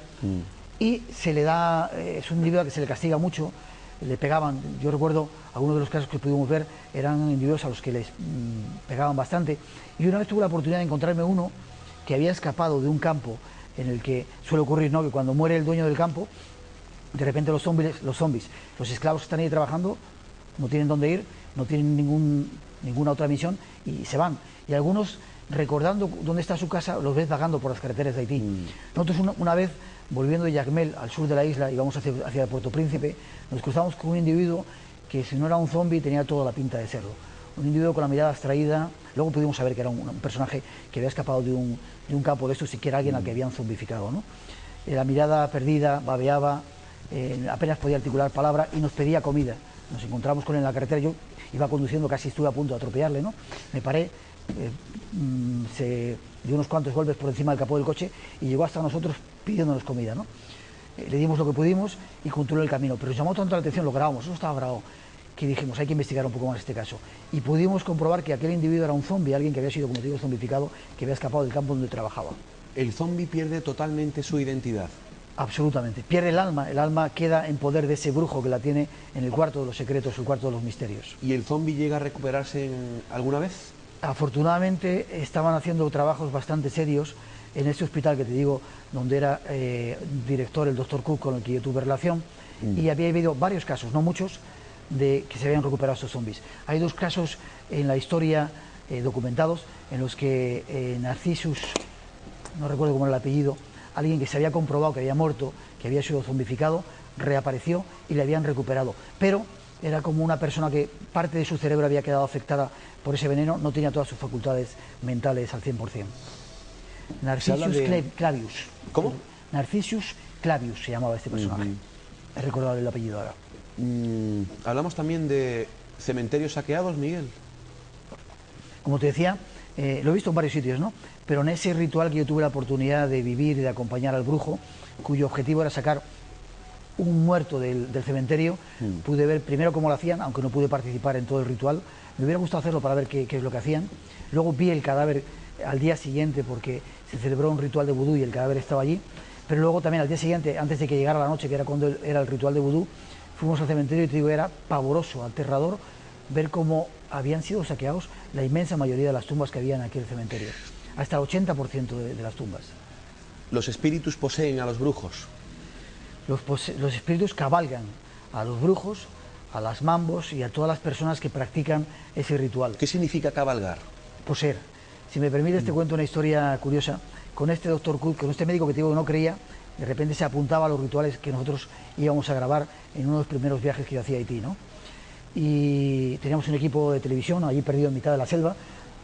Y se le da, es un individuo que se le castiga mucho, le pegaban. Yo recuerdo algunos de los casos que pudimos ver, eran individuos a los que les pegaban bastante. Y una vez tuve la oportunidad de encontrarme uno que había escapado de un campo en el que suele ocurrir, ¿no?, que cuando muere el dueño del campo, de repente los zombies, los esclavos que están ahí trabajando, no tienen dónde ir, no tienen ninguna otra misión, y se van. Y algunos, recordando dónde está su casa, los ves vagando por las carreteras de Haití. Nosotros una vez, volviendo de Jacmel, al sur de la isla, íbamos hacia Puerto Príncipe, nos cruzamos con un individuo que, si no era un zombie, tenía toda la pinta de serlo. Un individuo con la mirada abstraída. Luego pudimos saber que era un personaje que había escapado de un campo de estos, y que era alguien al que habían zombificado, ¿no? La mirada perdida, babeaba, apenas podía articular palabra, y nos pedía comida. Nos encontramos con él en la carretera, yo iba conduciendo, casi estuve a punto de atropellarle, ¿no? Me paré, se dio unos cuantos golpes por encima del capó del coche y llegó hasta nosotros pidiéndonos comida, ¿no? Le dimos lo que pudimos y continuó el camino, pero nos llamó tanto la atención, lo grabamos, eso estaba grabado, que dijimos, hay que investigar un poco más este caso. Y pudimos comprobar que aquel individuo era un zombie, alguien que había sido, como te digo, zombificado, que había escapado del campo donde trabajaba. El zombie pierde totalmente su identidad. Absolutamente. Pierde el alma queda en poder de ese brujo que la tiene en el cuarto de los secretos, el cuarto de los misterios. ¿Y el zombie llega a recuperarse alguna vez? Afortunadamente estaban haciendo trabajos bastante serios en este hospital que te digo, donde era director el doctor Cook, con el que yo tuve relación, y había habido varios casos, no muchos, de que se habían recuperado estos zombies. Hay 2 casos en la historia documentados en los que Narcissus, no recuerdo cómo era el apellido, alguien que se había comprobado que había muerto, que había sido zombificado, reapareció y le habían recuperado. Pero era como una persona que parte de su cerebro había quedado afectada por ese veneno, no tenía todas sus facultades mentales al 100%. Narcissus Clavius. ¿Cómo? Narcissus Clavius se llamaba este personaje. He recordado el apellido ahora. Hablamos también de cementerios saqueados, Miguel. Como te decía, Lo he visto en varios sitios, ¿no? Pero en ese ritual que yo tuve la oportunidad de vivir y de acompañar al brujo, cuyo objetivo era sacar un muerto del cementerio, pude ver primero cómo lo hacían, aunque no pude participar en todo el ritual. Me hubiera gustado hacerlo para ver qué es lo que hacían. Luego vi el cadáver al día siguiente porque se celebró un ritual de vudú y el cadáver estaba allí. Pero luego también al día siguiente, antes de que llegara la noche, que era cuando era el ritual de vudú, fuimos al cementerio y te digo, era pavoroso, aterrador, ver cómo habían sido saqueados la inmensa mayoría de las tumbas que había en aquel cementerio. Hasta el 80% de las tumbas. ¿Los espíritus poseen a los brujos? Los espíritus cabalgan a los brujos, a las mambos y a todas las personas que practican ese ritual. ¿Qué significa cabalgar? Poseer. Si me permites, te cuento una historia curiosa. Con este doctor Kut, con este médico que te digo que no creía, de repente se apuntaba a los rituales que nosotros íbamos a grabar en uno de los primeros viajes que yo hacía a Haití, ¿no? Y teníamos un equipo de televisión allí perdido en mitad de la selva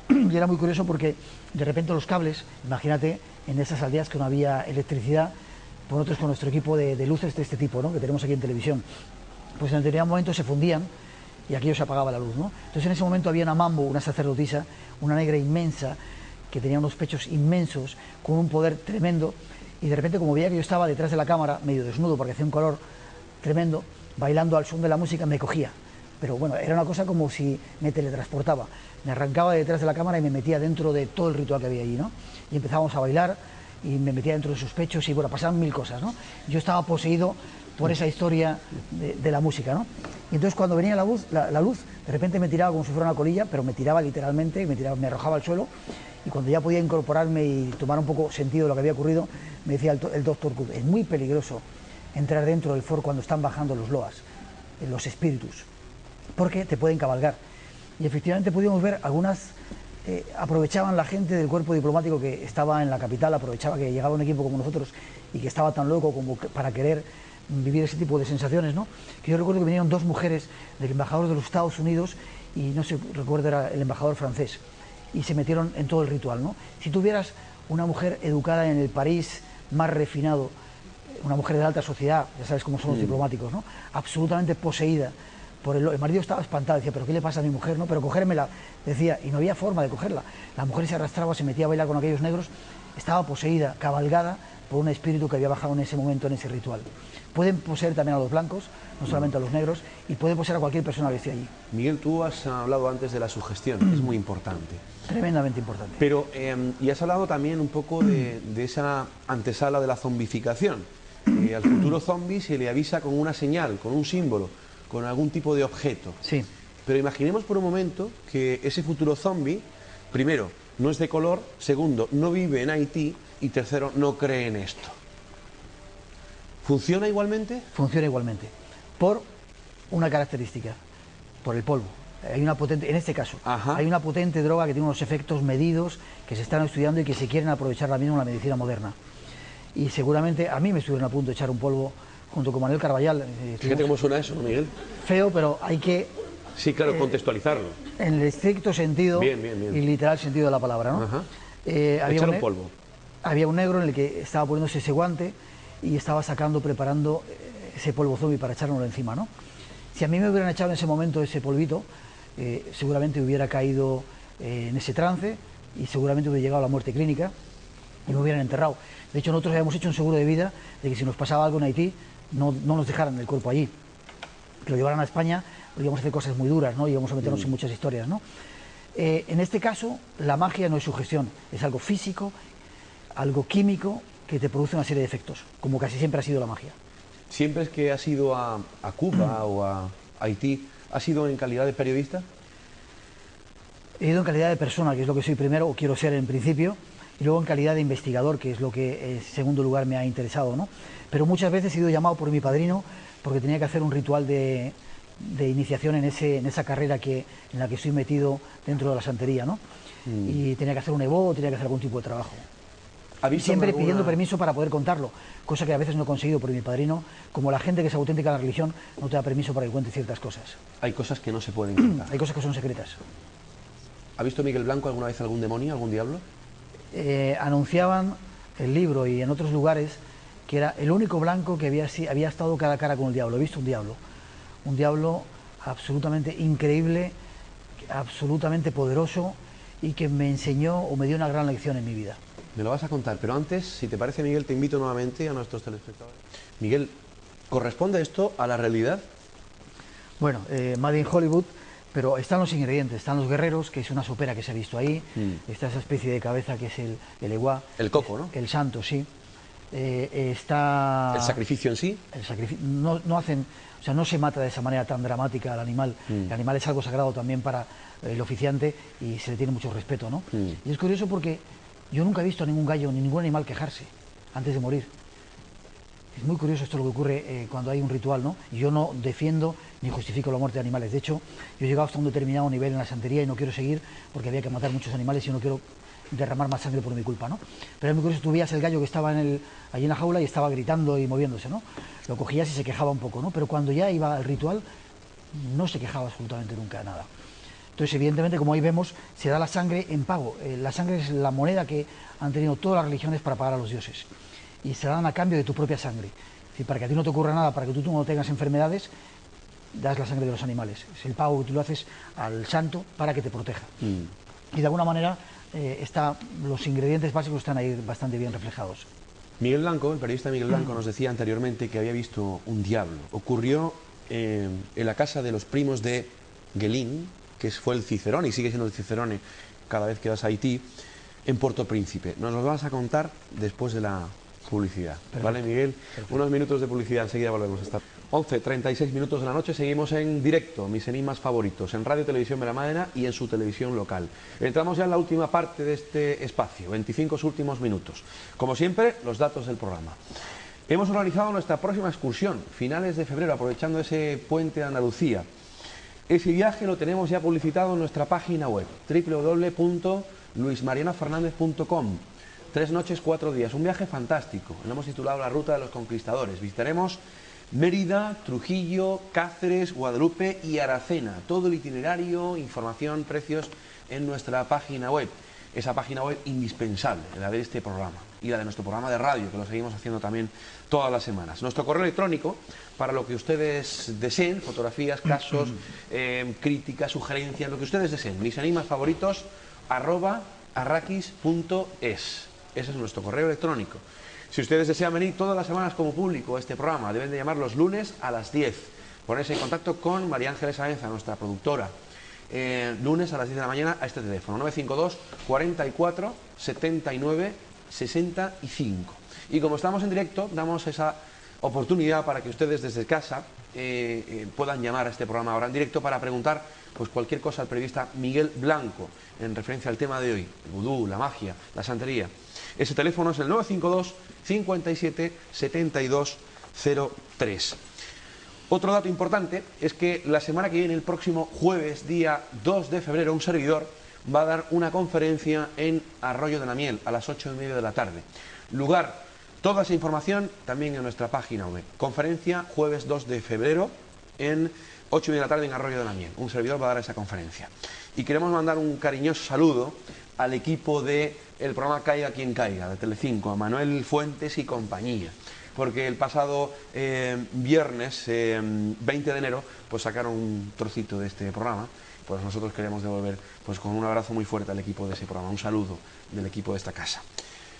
y era muy curioso porque de repente los cables, imagínate, en esas aldeas que no había electricidad, pues nosotros con nuestro equipo de luces de este tipo, ¿no?, que tenemos aquí en televisión, pues en determinado momento se fundían y aquello se apagaba la luz, ¿no? Entonces en ese momento había una mambo, una sacerdotisa, una negra inmensa, que tenía unos pechos inmensos, con un poder tremendo, y de repente, como veía que yo estaba detrás de la cámara, medio desnudo porque hacía un calor tremendo, bailando al son de la música, me cogía. Pero bueno, era una cosa como si me teletransportaba. Me arrancaba de detrás de la cámara y me metía dentro de todo el ritual que había allí, ¿no? Y empezábamos a bailar y me metía dentro de sus pechos y bueno, pasaban mil cosas, ¿no? Yo estaba poseído por esa historia de la música, ¿no? Y entonces cuando venía la luz, de repente me tiraba como si fuera una colilla, pero me tiraba literalmente, me arrojaba al suelo, y cuando ya podía incorporarme y tomar un poco sentido de lo que había ocurrido, me decía el doctor Kut, es muy peligroso entrar dentro del foro cuando están bajando los loas, los espíritus, porque te pueden cabalgar. Y efectivamente pudimos ver algunas, aprovechaban la gente del cuerpo diplomático que estaba en la capital, aprovechaba que llegaba un equipo como nosotros y que estaba tan loco como para querer vivir ese tipo de sensaciones, ¿no? Que yo recuerdo que vinieron dos mujeres del embajador de los Estados Unidos y no sé, recuerdo era el embajador francés, y se metieron en todo el ritual, ¿no? Si tuvieras una mujer educada en el París más refinado, una mujer de alta sociedad, ya sabes cómo son los diplomáticos, ¿no?, absolutamente poseída por el marido, estaba espantado, decía, pero ¿qué le pasa a mi mujer, no? Pero cogérmela, decía, y no había forma de cogerla. La mujer se arrastraba, se metía a bailar con aquellos negros, estaba poseída, cabalgada por un espíritu que había bajado en ese momento, en ese ritual. Pueden poseer también a los blancos, no solamente a los negros, y pueden poseer a cualquier persona que esté allí. Miguel, tú has hablado antes de la sugestión, es muy importante. Tremendamente importante. Pero, y has hablado también un poco de esa antesala de la zombificación. Al futuro zombie se le avisa con una señal, con un símbolo, con algún tipo de objeto. Sí. Pero imaginemos por un momento que ese futuro zombie, primero, no es de color, segundo, no vive en Haití y tercero, no cree en esto. ¿Funciona igualmente? Funciona igualmente, por una característica, por el polvo. Hay una potente, en este caso, hay una potente droga que tiene unos efectos medidos que se están estudiando y que se quieren aprovechar ahora mismo en la medicina moderna. Y seguramente a mí me estuvieron a punto de echar un polvo junto con Manuel Carballal. Fíjate cómo suena eso, ¿no, Miguel? Feo, pero hay que... Sí, claro, contextualizarlo. En el estricto sentido bien, bien, bien. y literal sentido de la palabra, ¿no? Echar un polvo. Había un negro en el que estaba poniéndose ese guante y estaba preparando ese polvo zombie para echárnoslo encima, ¿no? Si a mí me hubieran echado en ese momento ese polvito, seguramente hubiera caído en ese trance y seguramente hubiera llegado a la muerte clínica y me hubieran enterrado. De hecho, nosotros habíamos hecho un seguro de vida de que si nos pasaba algo en Haití, no nos dejaran el cuerpo allí, que lo llevaran a España, íbamos a hacer cosas muy duras, ¿no? Íbamos a meternos en muchas historias, ¿no? En este caso, la magia no es sugestión, es algo físico, algo químico que te produce una serie de efectos, como casi siempre ha sido la magia. ¿Siempre es que has ido a Cuba o a Haití, has ido en calidad de periodista? He ido en calidad de persona, que es lo que soy primero, o quiero ser en principio, y luego en calidad de investigador, que es lo que en segundo lugar me ha interesado, ¿no? Pero muchas veces he sido llamado por mi padrino porque tenía que hacer un ritual de iniciación en esa carrera en la que estoy metido dentro de la santería, ¿no? Y tenía que hacer un evo, tenía que hacer algún tipo de trabajo. Siempre pidiendo permiso para poder contarlo, cosa que a veces no he conseguido por mi padrino. Como la gente que es auténtica en la religión no te da permiso para que cuente ciertas cosas. Hay cosas que no se pueden contar. Hay cosas que son secretas. ¿Ha visto Miguel Blanco alguna vez algún demonio, algún diablo? Anunciaban el libro y en otros lugares que era el único blanco que había estado cara a cara con el diablo. He visto un diablo absolutamente increíble, absolutamente poderoso y que me enseñó o me dio una gran lección en mi vida. Me lo vas a contar, pero antes, si te parece, Miguel, te invito nuevamente a nuestros telespectadores. Miguel, ¿corresponde esto a la realidad? Bueno, Made in Hollywood, pero están los ingredientes, están los guerreros, que es una sopera que se ha visto ahí, está esa especie de cabeza que es el eguá. El coco, ¿no? El santo, sí. Está... ¿El sacrificio en sí? El sacrificio, no hacen, o sea, no se mata de esa manera tan dramática al animal. El animal es algo sagrado también para el oficiante y se le tiene mucho respeto, ¿no? Y es curioso porque yo nunca he visto a ningún gallo ni ningún animal quejarse antes de morir. Es muy curioso esto lo que ocurre cuando hay un ritual, ¿no? Y yo no defiendo ni justifico la muerte de animales. De hecho, yo he llegado hasta un determinado nivel en la santería y no quiero seguir porque había que matar muchos animales y no quiero derramar más sangre por mi culpa, ¿no? Pero es muy curioso, tú veías el gallo que estaba allí en la jaula y estaba gritando y moviéndose, ¿no? Lo cogías y se quejaba un poco, ¿no? Pero cuando ya iba al ritual, no se quejaba absolutamente nunca de nada. Entonces, evidentemente, como ahí vemos, se da la sangre en pago. La sangre es la moneda que han tenido todas las religiones para pagar a los dioses. Y se la dan a cambio de tu propia sangre. Es decir, para que a ti no te ocurra nada, para que tú no tengas enfermedades, das la sangre de los animales. Es el pago que tú lo haces al santo para que te proteja. Y de alguna manera, los ingredientes básicos están ahí bastante bien reflejados. Miguel Blanco, el periodista Miguel Blanco, nos decía anteriormente que había visto un diablo. Ocurrió en la casa de los primos de Guelín, que fue el Cicerone y sigue siendo el Cicerone cada vez que vas a Haití, en Puerto Príncipe. Nos lo vas a contar después de la publicidad. Perfecto. ¿Vale, Miguel? Perfecto. Unos minutos de publicidad, enseguida volvemos a estar. 11:36 minutos de la noche, seguimos en directo, mis enigmas favoritos, en Radio Televisión Benalmádena y en su televisión local. Entramos ya en la última parte de este espacio, 25 últimos minutos. Como siempre, los datos del programa. Hemos organizado nuestra próxima excursión, finales de febrero, aprovechando ese puente de Andalucía. Ese viaje lo tenemos ya publicitado en nuestra página web, www.luismarianofernandez.com. 3 noches, 4 días, un viaje fantástico. Lo hemos titulado La Ruta de los Conquistadores. Visitaremos Mérida, Trujillo, Cáceres, Guadalupe y Aracena. Todo el itinerario, información, precios en nuestra página web. Esa página web indispensable, la de este programa y la de nuestro programa de radio, que lo seguimos haciendo también todas las semanas. Nuestro correo electrónico, para lo que ustedes deseen, fotografías, casos, críticas, sugerencias, lo que ustedes deseen. Mis enigmas favoritos, @arrakis.es. Ese es nuestro correo electrónico. Si ustedes desean venir todas las semanas como público a este programa, deben de llamar los lunes a las 10. Ponerse en contacto con María Ángeles Aenza, nuestra productora. Lunes a las 10 de la mañana a este teléfono, 952 44 79 65. Y como estamos en directo, damos esa oportunidad para que ustedes desde casa puedan llamar a este programa ahora en directo para preguntar pues cualquier cosa al periodista Miguel Blanco en referencia al tema de hoy, el vudú, la magia, la santería. Ese teléfono es el 952 57 72 03. Otro dato importante es que la semana que viene, el próximo jueves, día 2 de febrero, un servidor va a dar una conferencia en Arroyo de la Miel a las 8:30 de la tarde. Lugar, toda esa información también en nuestra página web. Conferencia jueves 2 de febrero en 8:30 de la tarde en Arroyo de la Miel. Un servidor va a dar esa conferencia. Y queremos mandar un cariñoso saludo al equipo del programa Caiga quien caiga, de Telecinco, a Manuel Fuentes y compañía. Porque el pasado viernes 20 de enero pues sacaron un trocito de este programa. Pues nosotros queremos devolver pues con un abrazo muy fuerte al equipo de ese programa, un saludo del equipo de esta casa.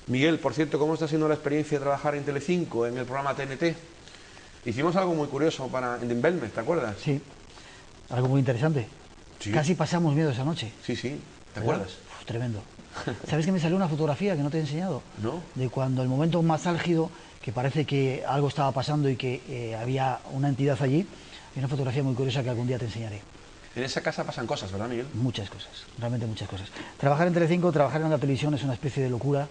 Miguel, por cierto, ¿cómo está siendo la experiencia de trabajar en Telecinco, en el programa TNT? Hicimos algo muy curioso en Belmez, ¿te acuerdas? Sí, algo muy interesante. Sí. Casi pasamos miedo esa noche. Sí, ¿te acuerdas? Uf, tremendo. ¿Sabes que me salió una fotografía que no te he enseñado? No. De cuando el momento más álgido, que parece que algo estaba pasando y que había una entidad allí. Hay una fotografía muy curiosa que algún día te enseñaré. En esa casa pasan cosas, ¿verdad, Miguel? Muchas cosas, realmente muchas cosas. Trabajar en Telecinco, trabajar en la televisión es una especie de locura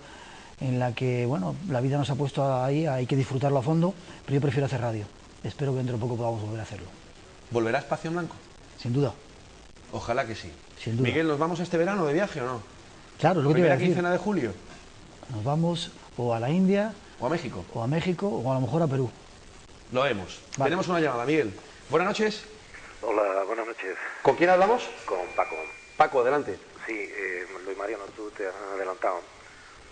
en la que, bueno, la vida nos ha puesto ahí, hay que disfrutarlo a fondo, pero yo prefiero hacer radio. Espero que dentro de poco podamos volver a hacerlo. ¿Volverá a Espacio en Blanco? Sin duda. Ojalá que sí. Sin duda. Miguel, ¿nos vamos este verano de viaje o no? Claro, es lo que te iba a decir. ¿Primera quincena de julio? Nos vamos o a la India... ¿O a México? O a México, o a lo mejor a Perú. Lo vemos. Vale. Tenemos una llamada, Miguel. Buenas noches. Hola, buenas noches. ¿Con quién hablamos? Con Paco. Paco, adelante. Sí, Luis Mariano, tú te has adelantado,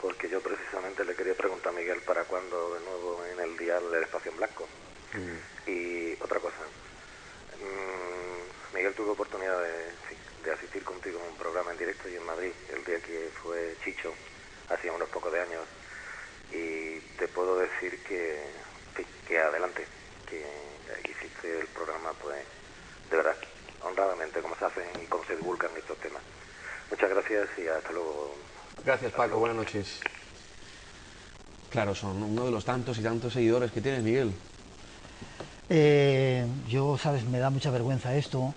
porque yo precisamente le quería preguntar a Miguel para cuándo de nuevo en el dial del Espacio en Blanco. Y otra cosa, Miguel tuvo oportunidad de de asistir contigo en un programa en directo y en Madrid, el día que fue Chicho, hacía unos pocos de años, y te puedo decir que adelante, que hiciste el programa, pues, de verdad, honradamente, como se hacen y cómo se divulgan estos temas. Muchas gracias y hasta luego. Gracias, Paco, buenas noches. Claro, son uno de los tantos y tantos seguidores que tienes, Miguel. Yo, sabes, me da mucha vergüenza esto,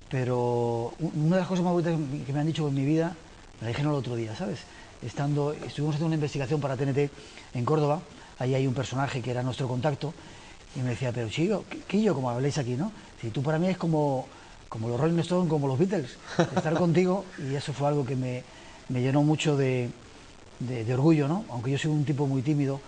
pero una de las cosas más bonitas que me han dicho en mi vida, me la dijeron el otro día, ¿sabes? Estuvimos haciendo una investigación para TNT en Córdoba, ahí hay un personaje que era nuestro contacto, y me decía, pero Chillo, Quillo, como habléis aquí, ¿no? Si tú para mí es como los Rolling Stones, como los Beatles, estar contigo, y eso fue algo que me llenó mucho de orgullo, ¿no? Aunque yo soy un tipo muy tímido,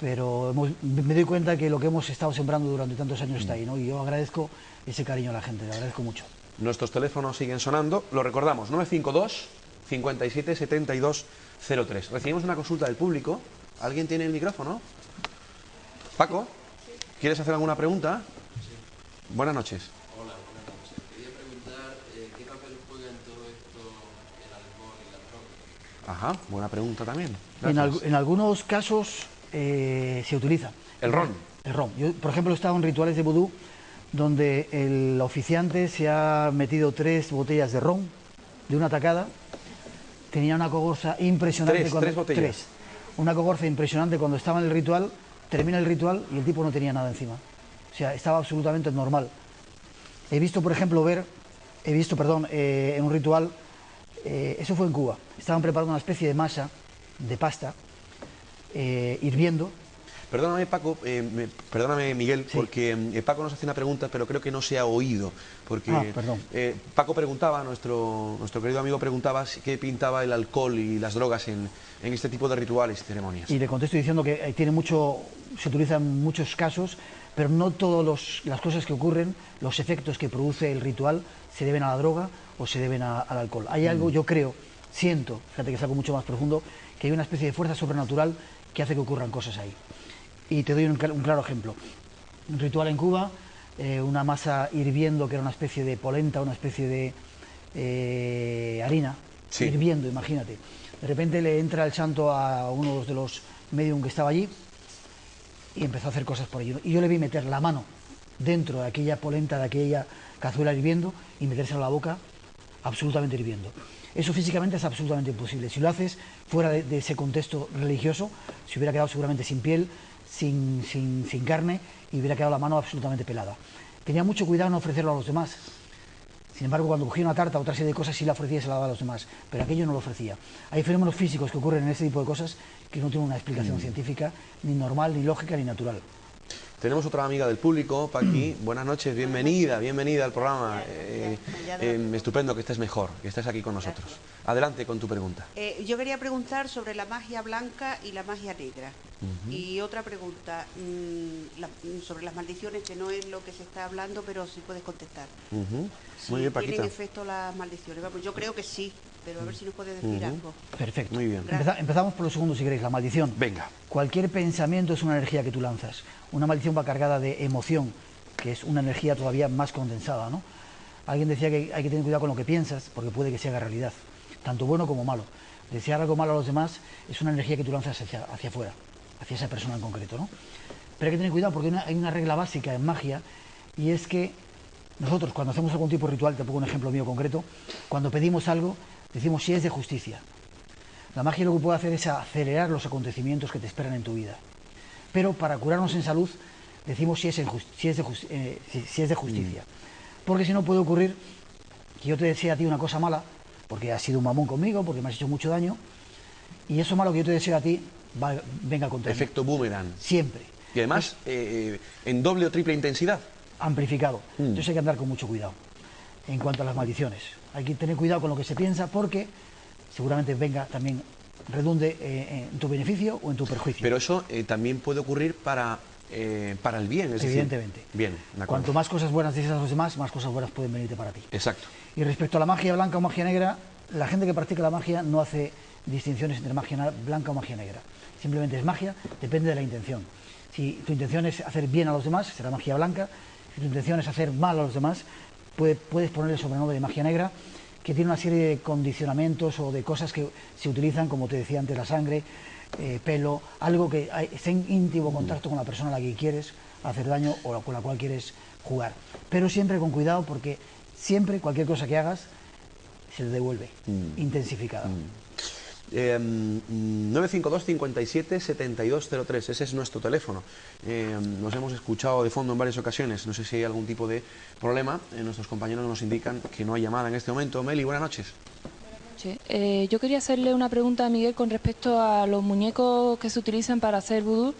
pero me doy cuenta que lo que hemos estado sembrando durante tantos años está ahí, ¿no? Y yo agradezco ese cariño a la gente, le agradezco mucho. Nuestros teléfonos siguen sonando, lo recordamos, 952 57 72 03. Recibimos una consulta del público. ¿Alguien tiene el micrófono? Paco, ¿quieres hacer alguna pregunta? Sí. Buenas noches. Hola, buenas noches. Quería preguntar qué papel juega en todo esto el alcohol y la droga. Ajá, buena pregunta también. En algunos casos se utiliza. ¿El ron? El ron. Yo, por ejemplo, he estado en rituales de vudú donde el oficiante se ha metido 3 botellas de ron de una tacada. Tenía una cogorza impresionante. ¿Tres botellas? 3. Una cogorza impresionante cuando estaba en el ritual, termina el ritual y el tipo no tenía nada encima. O sea, estaba absolutamente normal. He visto, en un ritual, eso fue en Cuba, estaban preparando una especie de masa, de pasta, hirviendo. Perdóname, Paco, perdóname, Miguel, Sí. porque Paco nos hace una pregunta, pero creo que no se ha oído. Porque Perdón. Paco preguntaba, nuestro querido amigo preguntaba qué pintaba el alcohol y las drogas en este tipo de rituales y ceremonias. Y le contesto diciendo que se utiliza en muchos casos, pero no todas las cosas que ocurren, los efectos que produce el ritual, se deben a la droga o se deben al alcohol. Hay algo, yo creo, siento, fíjate que es algo mucho más profundo, que hay una especie de fuerza sobrenatural que hace que ocurran cosas ahí. Y te doy un claro ejemplo. Un ritual en Cuba, una masa hirviendo que era una especie de polenta, una especie de harina, Sí. hirviendo, imagínate. De repente le entra el santo a uno de los medium que estaba allí y empezó a hacer cosas por allí. Y yo le vi meter la mano dentro de aquella polenta, de aquella cazuela hirviendo y metérsela a la boca absolutamente hirviendo. Eso físicamente es absolutamente imposible. Si lo haces fuera de ese contexto religioso, se hubiera quedado seguramente sin piel, sin carne y hubiera quedado la mano absolutamente pelada. Tenía mucho cuidado en no ofrecerlo a los demás. Sin embargo, cuando cogía una tarta o otra serie de cosas, sí la ofrecía y se la daba a los demás, pero aquello no lo ofrecía. Hay fenómenos físicos que ocurren en este tipo de cosas que no tienen una explicación científica, ni normal, ni lógica, ni natural. Tenemos otra amiga del público, Paqui. Buenas noches, bienvenida al programa. Estupendo que estés mejor, que estés aquí con nosotros. Adelante con tu pregunta. Yo quería preguntar sobre la magia blanca y la magia negra. Y otra pregunta sobre las maldiciones, que no es lo que se está hablando, pero sí puedes contestar. Muy bien, Paquita. ¿Tienen efecto las maldiciones? Vamos, yo creo que sí, pero a ver si nos puedes decir algo. Perfecto. Muy bien. Empezamos por lo segundo, si queréis, la maldición. Venga. Cualquier pensamiento es una energía que tú lanzas. Una maldición va cargada de emoción, que es una energía todavía más condensada, ¿no? Alguien decía que hay que tener cuidado con lo que piensas, porque puede que se haga realidad, tanto bueno como malo. Desear algo malo a los demás es una energía que tú lanzas hacia afuera, hacia esa persona en concreto, ¿no? Pero hay que tener cuidado porque hay una regla básica en magia, y es que nosotros, cuando hacemos algún tipo de ritual, te pongo un ejemplo mío concreto, cuando pedimos algo, decimos si es de justicia. La magia lo que puede hacer es acelerar los acontecimientos que te esperan en tu vida. Pero para curarnos en salud, decimos si es de justicia. Porque si no, puede ocurrir que yo te desee a ti una cosa mala, porque has sido un mamón conmigo, porque me has hecho mucho daño, y eso malo que yo te deseo a ti venga contra mí. Efecto boomerang. Siempre. Y además, en doble o triple intensidad. Amplificado. Entonces hay que andar con mucho cuidado en cuanto a las maldiciones. Hay que tener cuidado con lo que se piensa, porque seguramente redunde en tu beneficio o en tu perjuicio. Pero eso también puede ocurrir para el bien, es Evidentemente. decir, bien, de acuerdo. Cuanto más cosas buenas dices a los demás, más cosas buenas pueden venirte para ti. Exacto. Y respecto a la magia blanca o magia negra, la gente que practica la magia no hace distinciones entre magia blanca o magia negra. Simplemente es magia, depende de la intención. Si tu intención es hacer bien a los demás, será magia blanca. Si tu intención es hacer mal a los demás, puedes ponerle el sobrenombre de magia negra, que tiene una serie de condicionamientos o de cosas que se utilizan, como te decía antes, la sangre, pelo, algo que esté en íntimo contacto con la persona a la que quieres hacer daño o con la cual quieres jugar. Pero siempre con cuidado, porque siempre cualquier cosa que hagas se te devuelve, intensificada. 952 57 7203, ese es nuestro teléfono. Nos hemos escuchado de fondo en varias ocasiones, no sé si hay algún tipo de problema. Nuestros compañeros nos indican que no hay llamada en este momento. Meli, buenas noches. Yo quería hacerle una pregunta a Miguel con respecto a los muñecos que se utilizan para hacer vudú.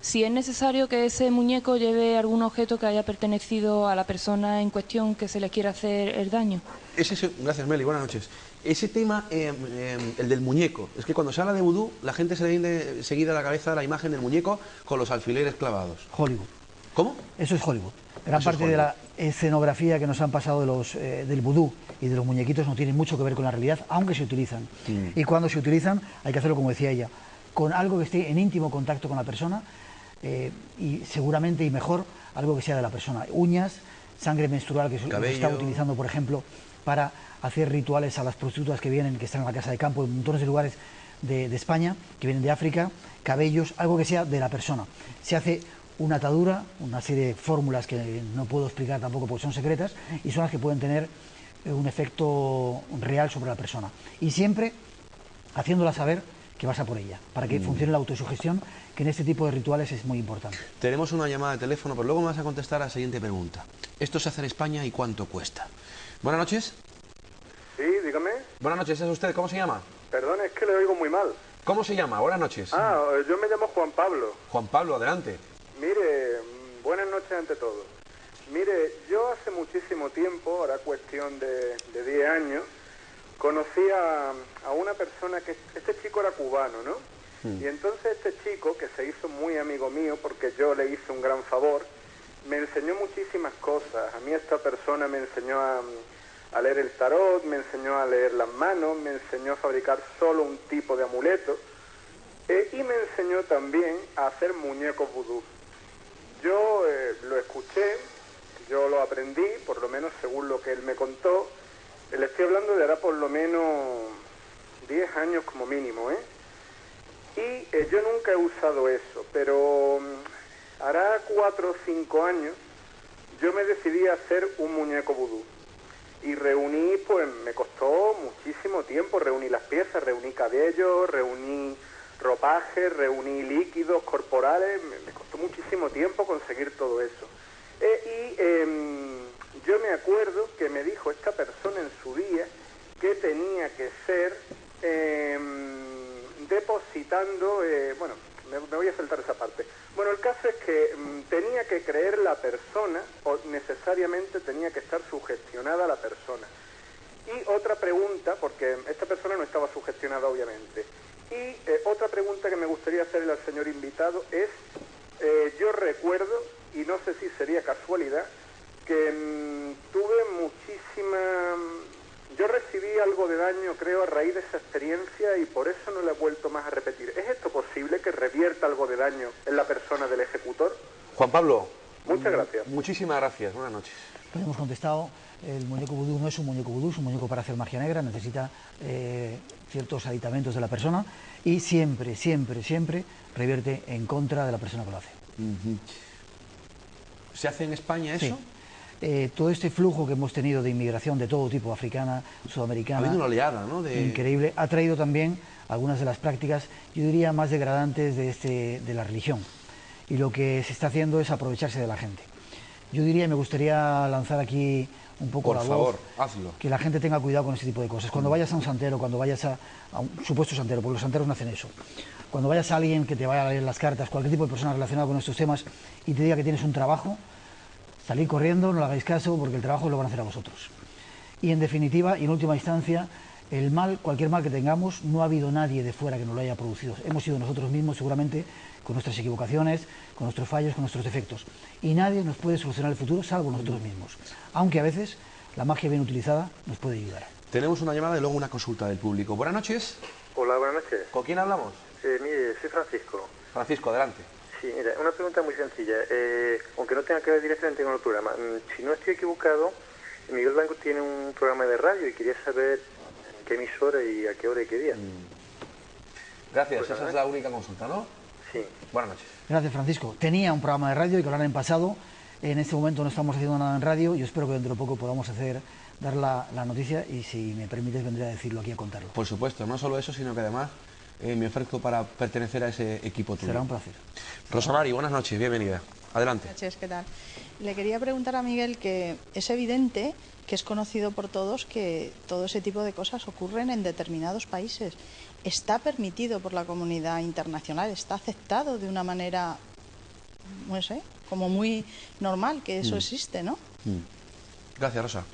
Si es necesario que ese muñeco lleve algún objeto que haya pertenecido a la persona en cuestión que se le quiera hacer el daño. Gracias, Meli, buenas noches. Ese tema, el del muñeco, es que cuando se habla de vudú, la gente se le viene seguida a la cabeza la imagen del muñeco con los alfileres clavados. Hollywood. ¿Cómo? Eso es Hollywood. Gran Eso es parte de la escenografía que nos han pasado del vudú y de los muñequitos no tiene mucho que ver con la realidad, aunque se utilizan. Y cuando se utilizan hay que hacerlo, como decía ella, con algo que esté en íntimo contacto con la persona, y seguramente y mejor algo que sea de la persona. Uñas, sangre menstrual, que se está utilizando, por ejemplo, para hacer rituales a las prostitutas que vienen, que están en la casa de campo, en montones de lugares de España, que vienen de África, cabellos, algo que sea de la persona. Se hace una atadura, una serie de fórmulas que no puedo explicar tampoco porque son secretas, y son las que pueden tener un efecto real sobre la persona. Y siempre haciéndola saber que vas a por ella, para que funcione la autosugestión, que en este tipo de rituales es muy importante. Tenemos una llamada de teléfono, pero luego me vas a contestar a la siguiente pregunta. ¿Esto se hace en España y cuánto cuesta? Buenas noches. Sí, dígame. Buenas noches, ¿es usted? ¿Cómo se llama? Perdón, es que le oigo muy mal. ¿Cómo se llama? Buenas noches. Yo me llamo Juan Pablo. Juan Pablo, adelante. Mire, buenas noches ante todo. Mire, yo hace muchísimo tiempo, ahora cuestión de 10 años, conocí a una persona que, este chico era cubano, ¿no? Y entonces este chico, que se hizo muy amigo mío porque yo le hice un gran favor, me enseñó muchísimas cosas. A mí esta persona me enseñó a leer el tarot, me enseñó a leer las manos, me enseñó a fabricar solo un tipo de amuleto, y me enseñó también a hacer muñecos vudú. Yo lo escuché, yo lo aprendí, por lo menos según lo que él me contó. Le estoy hablando de ahora por lo menos 10 años como mínimo, ¿eh? Y yo nunca he usado eso, pero hará 4 o 5 años yo me decidí a hacer un muñeco vudú. Y reuní, pues me costó muchísimo tiempo, reuní las piezas, reuní cabellos, reuní ropajes, reuní líquidos corporales, me costó muchísimo tiempo conseguir todo eso. Yo me acuerdo que me dijo esta persona en su día que tenía que ser depositando, bueno, me voy a saltar esa parte. Bueno, el caso es que tenía que creer la persona, o necesariamente tenía que estar sugestionada la persona. Y otra pregunta, porque esta persona no estaba sugestionada obviamente, y otra pregunta que me gustaría hacerle al señor invitado es, yo recuerdo, y no sé si sería casualidad, que tuve muchísima... Yo recibí algo de daño, creo, a raíz de esa experiencia y por eso no la he vuelto más a repetir. ¿Es esto posible, que revierta algo de daño en la persona del ejecutor? Juan Pablo. Muchas gracias. Muchísimas gracias. Buenas noches. Pues hemos contestado, el muñeco vudú no es un muñeco vudú, es un muñeco para hacer magia negra, necesita ciertos aditamentos de la persona y siempre, siempre, siempre revierte en contra de la persona que lo hace. ¿Se hace en España eso? Sí. Todo este flujo que hemos tenido de inmigración de todo tipo, africana, sudamericana, ha habido una oleada, ¿no? Increíble, ha traído también algunas de las prácticas, yo diría, más degradantes de la religión. Y lo que se está haciendo es aprovecharse de la gente. Yo diría, y me gustaría lanzar aquí un poco la voz, por favor, hazlo. Que la gente tenga cuidado con este tipo de cosas. Cuando vayas a un santero, cuando vayas a un supuesto santero, porque los santeros no hacen eso, cuando vayas a alguien que te vaya a leer las cartas, cualquier tipo de persona relacionada con estos temas y te diga que tienes un trabajo, salir corriendo, no le hagáis caso, porque el trabajo lo van a hacer a vosotros. Y en definitiva, y en última instancia, el mal, cualquier mal que tengamos, no ha habido nadie de fuera que nos lo haya producido. Hemos sido nosotros mismos, seguramente, con nuestras equivocaciones, con nuestros fallos, con nuestros defectos. Y nadie nos puede solucionar el futuro, salvo nosotros mismos. Aunque a veces la magia bien utilizada nos puede ayudar. Tenemos una llamada y luego una consulta del público. Buenas noches. Hola, buenas noches. ¿Con quién hablamos? Mire, soy Francisco. Francisco, adelante. Sí, mira, una pregunta muy sencilla, aunque no tenga que ver directamente con el programa. Si no estoy equivocado, Miguel Blanco tiene un programa de radio y quería saber en qué emisora y a qué hora y qué día. Gracias, Pues esa nada. es la única consulta, ¿no? Sí. Buenas noches. Gracias, Francisco. Tenía un programa de radio y que lo harán en pasado. En este momento no estamos haciendo nada en radio. Yo espero que dentro de poco podamos dar la noticia y si me permites vendré a decirlo aquí, a contarlo. Por supuesto, no solo eso, sino que además me ofrezco para pertenecer a ese equipo tuyo. Será un placer. Rosa Mari, buenas noches, bienvenida. Adelante. Buenas noches, ¿qué tal? Le quería preguntar a Miguel que es evidente que es conocido por todos que todo ese tipo de cosas ocurren en determinados países. Está permitido por la comunidad internacional, está aceptado de una manera, no sé, como muy normal que eso existe, ¿no? Gracias, Rosa.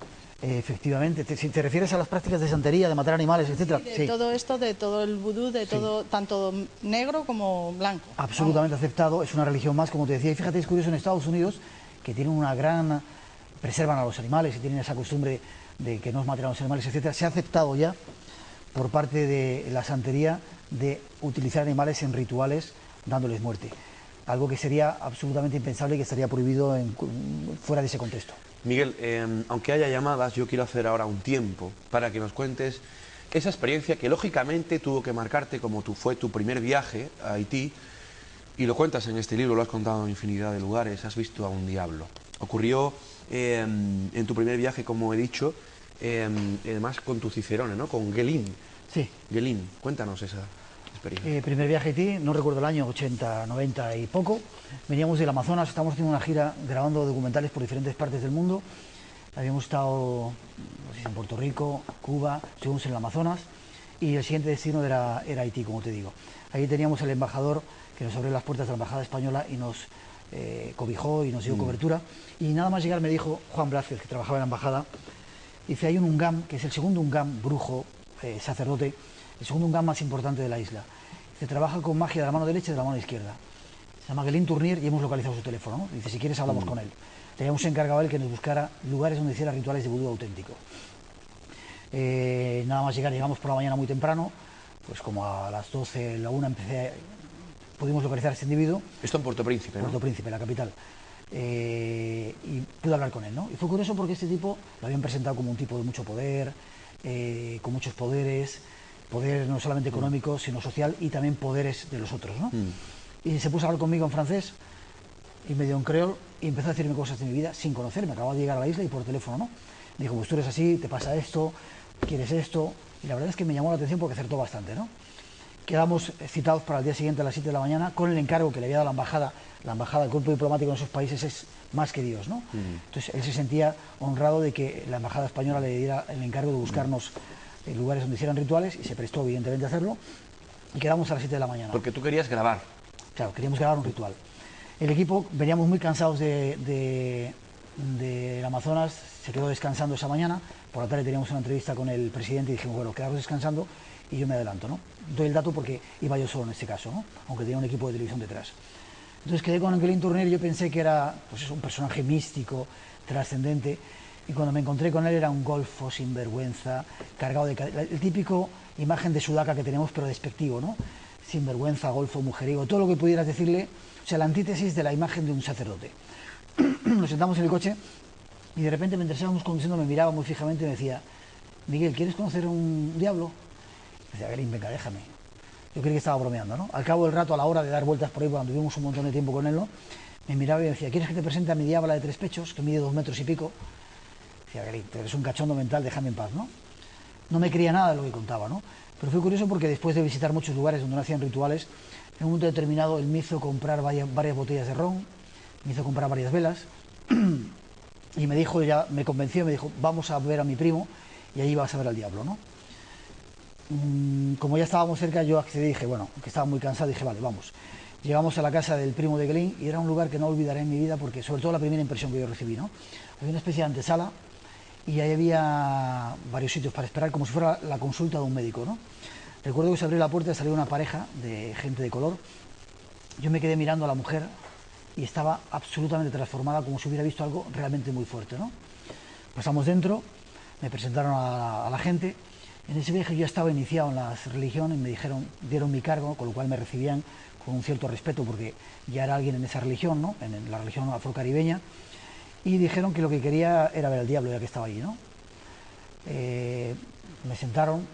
Efectivamente, si te refieres a las prácticas de santería, de matar animales, etcétera. De todo esto, de todo el vudú, de todo, tanto negro como blanco. Absolutamente aceptado, es una religión más, como te decía. Y fíjate, es curioso en Estados Unidos, que tienen una gran... preservan a los animales y tienen esa costumbre de que no os maten a los animales, etcétera. Se ha aceptado ya, por parte de la santería, de utilizar animales en rituales dándoles muerte. Algo que sería absolutamente impensable y que estaría prohibido fuera de ese contexto. Miguel, aunque haya llamadas, yo quiero hacer ahora un tiempo para que nos cuentes esa experiencia que lógicamente tuvo que marcarte como fue tu primer viaje a Haití, y lo cuentas en este libro, lo has contado en infinidad de lugares, has visto a un diablo. Ocurrió en tu primer viaje, como he dicho, además con tu Cicerone, ¿no? Con Guelín. Sí. Guelín, cuéntanos esa experiencia. Primer viaje a Haití, no recuerdo el año, 80, 90 y poco. Veníamos del Amazonas, estábamos haciendo una gira grabando documentales por diferentes partes del mundo. Habíamos estado no sé, en Puerto Rico, Cuba, estuvimos en el Amazonas y el siguiente destino era Haití, como te digo. Ahí teníamos el embajador que nos abrió las puertas de la embajada española y nos cobijó y nos dio cobertura. Y nada más llegar me dijo Juan Blázquez, que trabajaba en la embajada, dice, hay un Ungam, que es el segundo Ungam, brujo, sacerdote, el segundo Ungam más importante de la isla. Dice, trabaja con magia de la mano derecha y de la mano izquierda. Se llama Guelín Tournier y hemos localizado su teléfono, ¿no? Dice, si quieres hablamos con él. Le habíamos encargado a él que nos buscara lugares donde hiciera rituales de vudú auténtico. Nada más llegamos por la mañana muy temprano, pues como a las 12, la 1 pudimos localizar a este individuo. Esto en Puerto Príncipe, ¿no? Puerto Príncipe, la capital. Y pude hablar con él, ¿no? Y fue curioso porque este tipo lo habían presentado como un tipo de mucho poder, con muchos poderes, poder no solamente económico, sino social, y también poderes de los otros, ¿no? Y se puso a hablar conmigo en francés y me dio un creol y empezó a decirme cosas de mi vida sin conocerme. Acababa de llegar a la isla y por teléfono, ¿no? Me dijo, pues tú eres así, te pasa esto, quieres esto. Y la verdad es que me llamó la atención porque acertó bastante, ¿no? Quedamos citados para el día siguiente a las 7 de la mañana con el encargo que le había dado la embajada, el cuerpo diplomático en esos países es más que Dios, ¿no? Entonces él se sentía honrado de que la embajada española le diera el encargo de buscarnos lugares donde hicieran rituales y se prestó evidentemente a hacerlo y quedamos a las 7 de la mañana. Porque tú querías grabar. Claro, queríamos grabar un ritual. El equipo, veníamos muy cansados del Amazonas, se quedó descansando esa mañana, por la tarde teníamos una entrevista con el presidente y dijimos, bueno, quedaros descansando y yo me adelanto, ¿no? Doy el dato porque iba yo solo en este caso, ¿no? Aunque tenía un equipo de televisión detrás. Entonces quedé con Guelín Tournier y yo pensé que era pues eso, un personaje místico, trascendente, y cuando me encontré con él era un golfo sinvergüenza, cargado de... el típico imagen de sudaca que tenemos, pero despectivo, ¿no? Sinvergüenza, golfo, mujeriego, todo lo que pudieras decirle, o sea, la antítesis de la imagen de un sacerdote. Nos sentamos en el coche y de repente mientras íbamos conduciendo me miraba muy fijamente y me decía, Miguel, ¿quieres conocer un diablo? Me decía, Guelín, venga, déjame. Yo creí que estaba bromeando, ¿no? Al cabo del rato, a la hora de dar vueltas por ahí, cuando tuvimos un montón de tiempo con él, ¿no? Me miraba y me decía, ¿quieres que te presente a mi diabla de 3 pechos, que mide 2 metros y pico? Decía, Guelín, tú eres un cachondo mental, déjame en paz, ¿no? No me creía nada de lo que contaba, ¿no? Pero fue curioso porque después de visitar muchos lugares donde no hacían rituales, en un momento determinado él me hizo comprar varias botellas de ron, me hizo comprar varias velas y me dijo, ya me convenció, me dijo, vamos a ver a mi primo y ahí vas a ver al diablo, ¿no? Como ya estábamos cerca, yo accedí y dije, bueno, aunque estaba muy cansado, dije, vale, vamos. Llegamos a la casa del primo de Guelín y era un lugar que no olvidaré en mi vida porque, sobre todo, la primera impresión que yo recibí, ¿no? Había una especie de antesala y ahí había varios sitios para esperar, como si fuera la consulta de un médico, ¿no? Recuerdo que se abrió la puerta y salió una pareja de gente de color. Yo me quedé mirando a la mujer y estaba absolutamente transformada, como si hubiera visto algo realmente muy fuerte, ¿no? Pasamos dentro, me presentaron a la gente. En ese viaje yo ya estaba iniciado en la religión y me dieron mi cargo, con lo cual me recibían con un cierto respeto porque ya era alguien en esa religión, ¿no? En la religión afrocaribeña. y dijeron que lo que quería era ver al diablo, ya que estaba allí, ¿no? Me sentaron,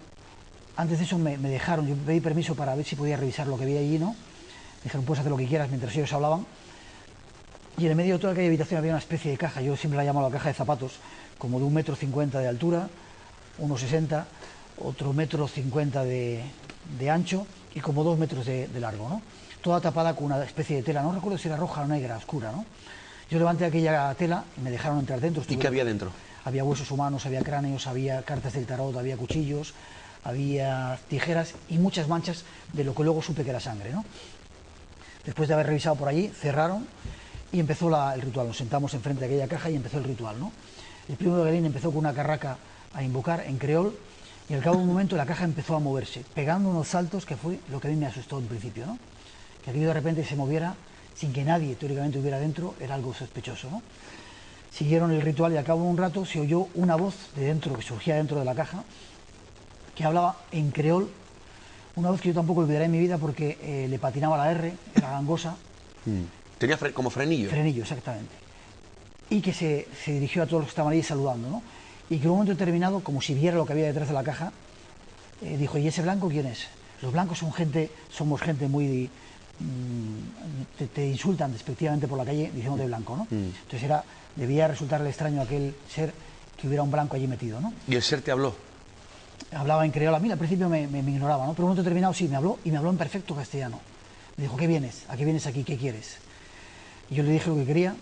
antes de eso me dejaron, yo pedí permiso para ver si podía revisar lo que había allí, ¿no? Me dijeron, puedes hacer lo que quieras mientras ellos hablaban. Y en el medio de toda aquella habitación había una especie de caja, yo siempre la llamo la caja de zapatos, como de 1,50 m de altura, 1,60 m, otro 1,50 m de ancho y como 2 metros de largo, ¿no? Toda tapada con una especie de tela, no recuerdo si era roja o negra, oscura, ¿no? Yo levanté aquella tela y me dejaron entrar dentro. ¿Y qué había dentro? Había huesos humanos, había cráneos, había cartas del tarot, había cuchillos, había tijeras y muchas manchas de lo que luego supe que era sangre, ¿no? Después de haber revisado por allí, cerraron y empezó el ritual. Nos sentamos enfrente de aquella caja y empezó el ritual, ¿no? El primo de Galín empezó con una carraca a invocar en creol y al cabo de un momento la caja empezó a moverse, pegando unos saltos que fue lo que a mí me asustó en principio, ¿no? Que aquello de repente se moviera sin que nadie teóricamente hubiera dentro era algo sospechoso, ¿no? Siguieron el ritual y al cabo de un rato se oyó una voz de dentro, que surgía dentro de la caja, que hablaba en creol, una voz que yo tampoco olvidaré en mi vida porque le patinaba la R, era gangosa. Tenía como frenillo. Frenillo, exactamente. Y que se dirigió a todos los que estaban ahí saludando, ¿no? Y que en un momento determinado, como si viera lo que había detrás de la caja, dijo, ¿y ese blanco quién es? Los blancos somos gente muy... te insultan despectivamente por la calle diciéndote blanco, ¿no? Entonces debía resultarle extraño a aquel ser que hubiera un blanco allí metido, ¿no? ¿Y el ser te habló? Hablaba en creol, a mí al principio me ignoraba, ¿no? Pero en un momento determinado sí, me habló y me habló en perfecto castellano. Me dijo, ¿qué vienes? ¿A qué vienes aquí? ¿Qué quieres? Y yo le dije lo que quería,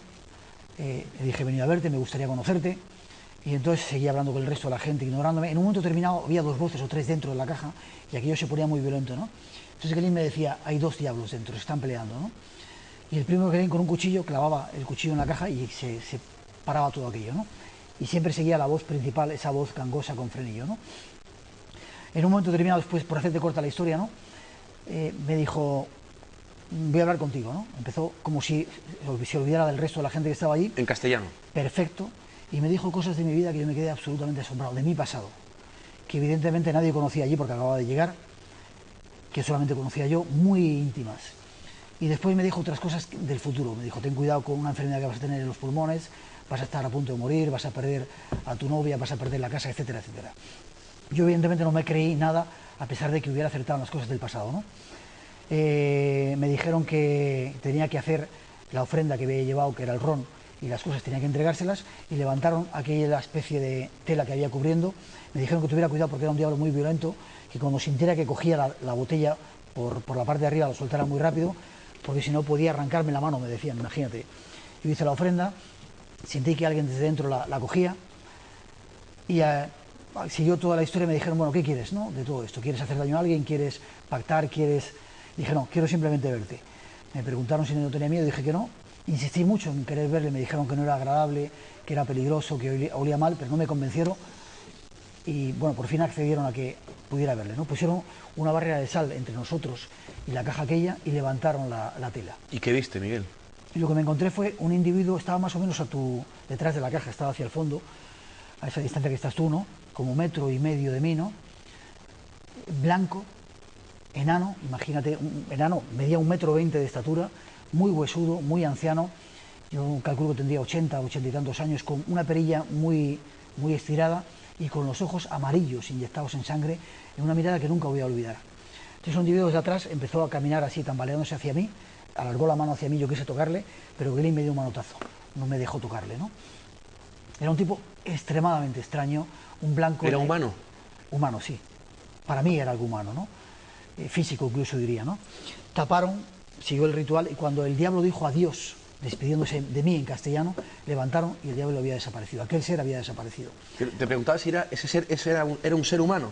le dije, he venido a verte, me gustaría conocerte. Y entonces seguía hablando con el resto de la gente, ignorándome. En un momento determinado había 2 voces o 3 dentro de la caja y aquello se ponía muy violento, ¿no? Entonces Galín me decía, hay 2 diablos dentro, se están peleando, ¿no? Y el primo de Galín con un cuchillo clavaba el cuchillo en la caja y se paraba todo aquello, ¿no? Y siempre seguía la voz principal, esa voz gangosa con frenillo, ¿no? En un momento determinado, después, por hacerte corta la historia, ¿no? Me dijo, voy a hablar contigo, ¿no? Empezó como si se olvidara del resto de la gente que estaba allí. En castellano. Perfecto. Y me dijo cosas de mi vida que yo me quedé absolutamente asombrado, de mi pasado, que evidentemente nadie conocía allí porque acababa de llegar, que solamente conocía yo, muy íntimas. Y después me dijo otras cosas del futuro. Me dijo, ten cuidado con una enfermedad que vas a tener en los pulmones, vas a estar a punto de morir, vas a perder a tu novia, vas a perder la casa, etcétera, etcétera. Yo evidentemente no me creí nada, a pesar de que hubiera acertado en las cosas del pasado, ¿no? Me dijeron que tenía que hacer la ofrenda que había llevado, que era el ron, y las cosas tenía que entregárselas, y levantaron aquella especie de tela que había cubriendo. Me dijeron que tuviera cuidado porque era un diablo muy violento, que cuando sintiera que cogía la botella por la parte de arriba, lo soltara muy rápido, porque si no podía arrancarme la mano, me decían, imagínate. Yo hice la ofrenda, sentí que alguien desde dentro la cogía, y siguió toda la historia. Me dijeron, bueno, ¿qué quieres, no? De todo esto, ¿quieres hacer daño a alguien? ¿Quieres pactar? ¿Quieres...? Dije, no, quiero simplemente verte. Me preguntaron si no tenía miedo, dije que no. Insistí mucho en querer verle, me dijeron que no era agradable, que era peligroso, que olía mal, pero no me convencieron. Y bueno, por fin accedieron a que pudiera verle, ¿no? Pusieron una barrera de sal entre nosotros y la caja aquella y levantaron la tela. ¿Y qué viste, Miguel? Y lo que me encontré fue un individuo, estaba más o menos detrás de la caja, estaba hacia el fondo, a esa distancia que estás tú, ¿no? Como 1,5 m de mí, ¿no? Blanco, enano, imagínate, enano, medía 1,20 m de estatura, muy huesudo, muy anciano, yo calculo que tendría 80 y tantos años, con una perilla muy estirada y con los ojos amarillos inyectados en sangre, en una mirada que nunca voy a olvidar. Entonces un individuo desde atrás empezó a caminar así, tambaleándose hacia mí, alargó la mano hacia mí, yo quise tocarle, pero Galín me dio un manotazo, no me dejó tocarle, ¿no? Era un tipo extremadamente extraño, un blanco... ¿Era humano? Humano, sí. Para mí era algo humano, ¿no? Físico incluso diría, ¿no? Taparon, siguió el ritual y cuando el diablo dijo adiós, despidiéndose de mí en castellano, levantaron y el diablo había desaparecido. Aquel ser había desaparecido. Te preguntaba si ese ser era un ser humano.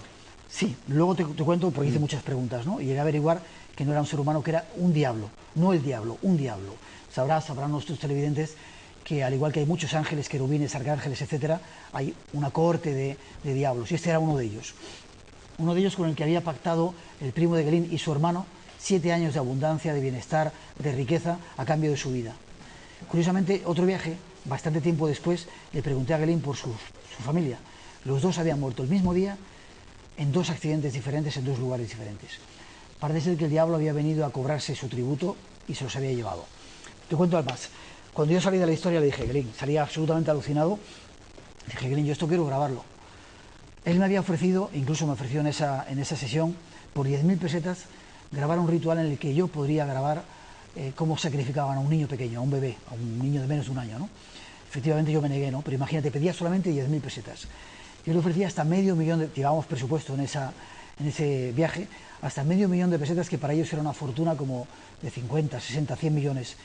Sí, luego te cuento porque hice muchas preguntas, ¿no? Y llegué a averiguar que no era un ser humano, que era un diablo. No el diablo, un diablo. Sabrán nuestros televidentes que al igual que hay muchos ángeles, querubines, arcángeles, etcétera, hay una cohorte de diablos, y este era uno de ellos. Uno de ellos con el que había pactado el primo de Galín y su hermano 7 años de abundancia, de bienestar, de riqueza, a cambio de su vida. Curiosamente, otro viaje, bastante tiempo después, le pregunté a Galín por su familia. Los dos habían muerto el mismo día, en 2 accidentes diferentes, en 2 lugares diferentes. Parece ser que el diablo había venido a cobrarse su tributo y se los había llevado. Te cuento al más. Cuando yo salí de la historia le dije, Gelín, salí absolutamente alucinado, dije, Gelín, yo esto quiero grabarlo. Él me había ofrecido, incluso me ofreció en esa sesión, por 10.000 pesetas, grabar un ritual en el que yo podría grabar cómo sacrificaban a un niño pequeño, a un bebé, a un niño de menos de un año, ¿no? Efectivamente yo me negué, ¿no? Pero imagínate, pedía solamente 10.000 pesetas. Yo le ofrecía hasta $500.000, llevábamos presupuesto en ese viaje, hasta $500.000 de pesetas, que para ellos era una fortuna como de 50, 60, 100 millones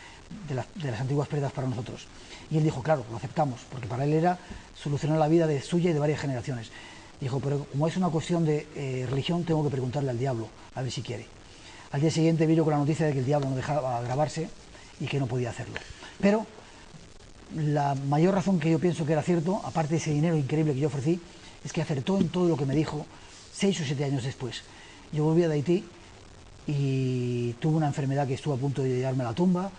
de las antiguas pesetas para nosotros. Y él dijo, claro, lo aceptamos, porque para él era solucionar la vida de suya y de varias generaciones. Dijo, pero como es una cuestión de religión, tengo que preguntarle al diablo, a ver si quiere. Al día siguiente vino con la noticia de que el diablo no dejaba grabarse y que no podía hacerlo. Pero la mayor razón que yo pienso que era cierto, aparte de ese dinero increíble que yo ofrecí, es que acertó en todo lo que me dijo 6 o 7 años después. Yo volví de Haití y tuve una enfermedad que estuvo a punto de llevarme a la tumba,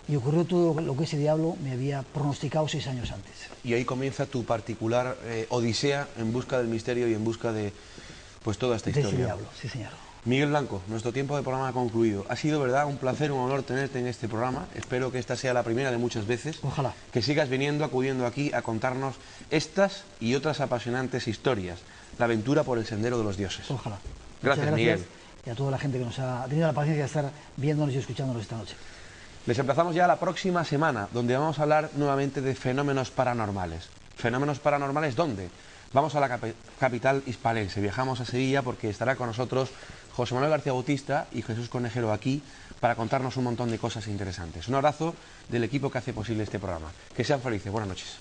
y ocurrió todo lo que ese diablo me había pronosticado 6 años antes. Y ahí comienza tu particular odisea en busca del misterio y en busca de pues toda esta historia. De ese diablo, sí señor. Miguel Blanco, nuestro tiempo de programa ha concluido. Ha sido, verdad, un placer, un honor tenerte en este programa. Espero que esta sea la primera de muchas veces. Ojalá. Que sigas viniendo, acudiendo aquí a contarnos estas y otras apasionantes historias. La aventura por el sendero de los dioses. Ojalá. Gracias, Miguel. Y a toda la gente que nos ha tenido la paciencia de estar viéndonos y escuchándonos esta noche. Les emplazamos ya la próxima semana, donde vamos a hablar nuevamente de fenómenos paranormales. ¿Fenómenos paranormales dónde? Vamos a la capital hispalense, viajamos a Sevilla porque estará con nosotros José Manuel García Bautista y Jesús Conejero aquí para contarnos un montón de cosas interesantes. Un abrazo del equipo que hace posible este programa. Que sean felices. Buenas noches.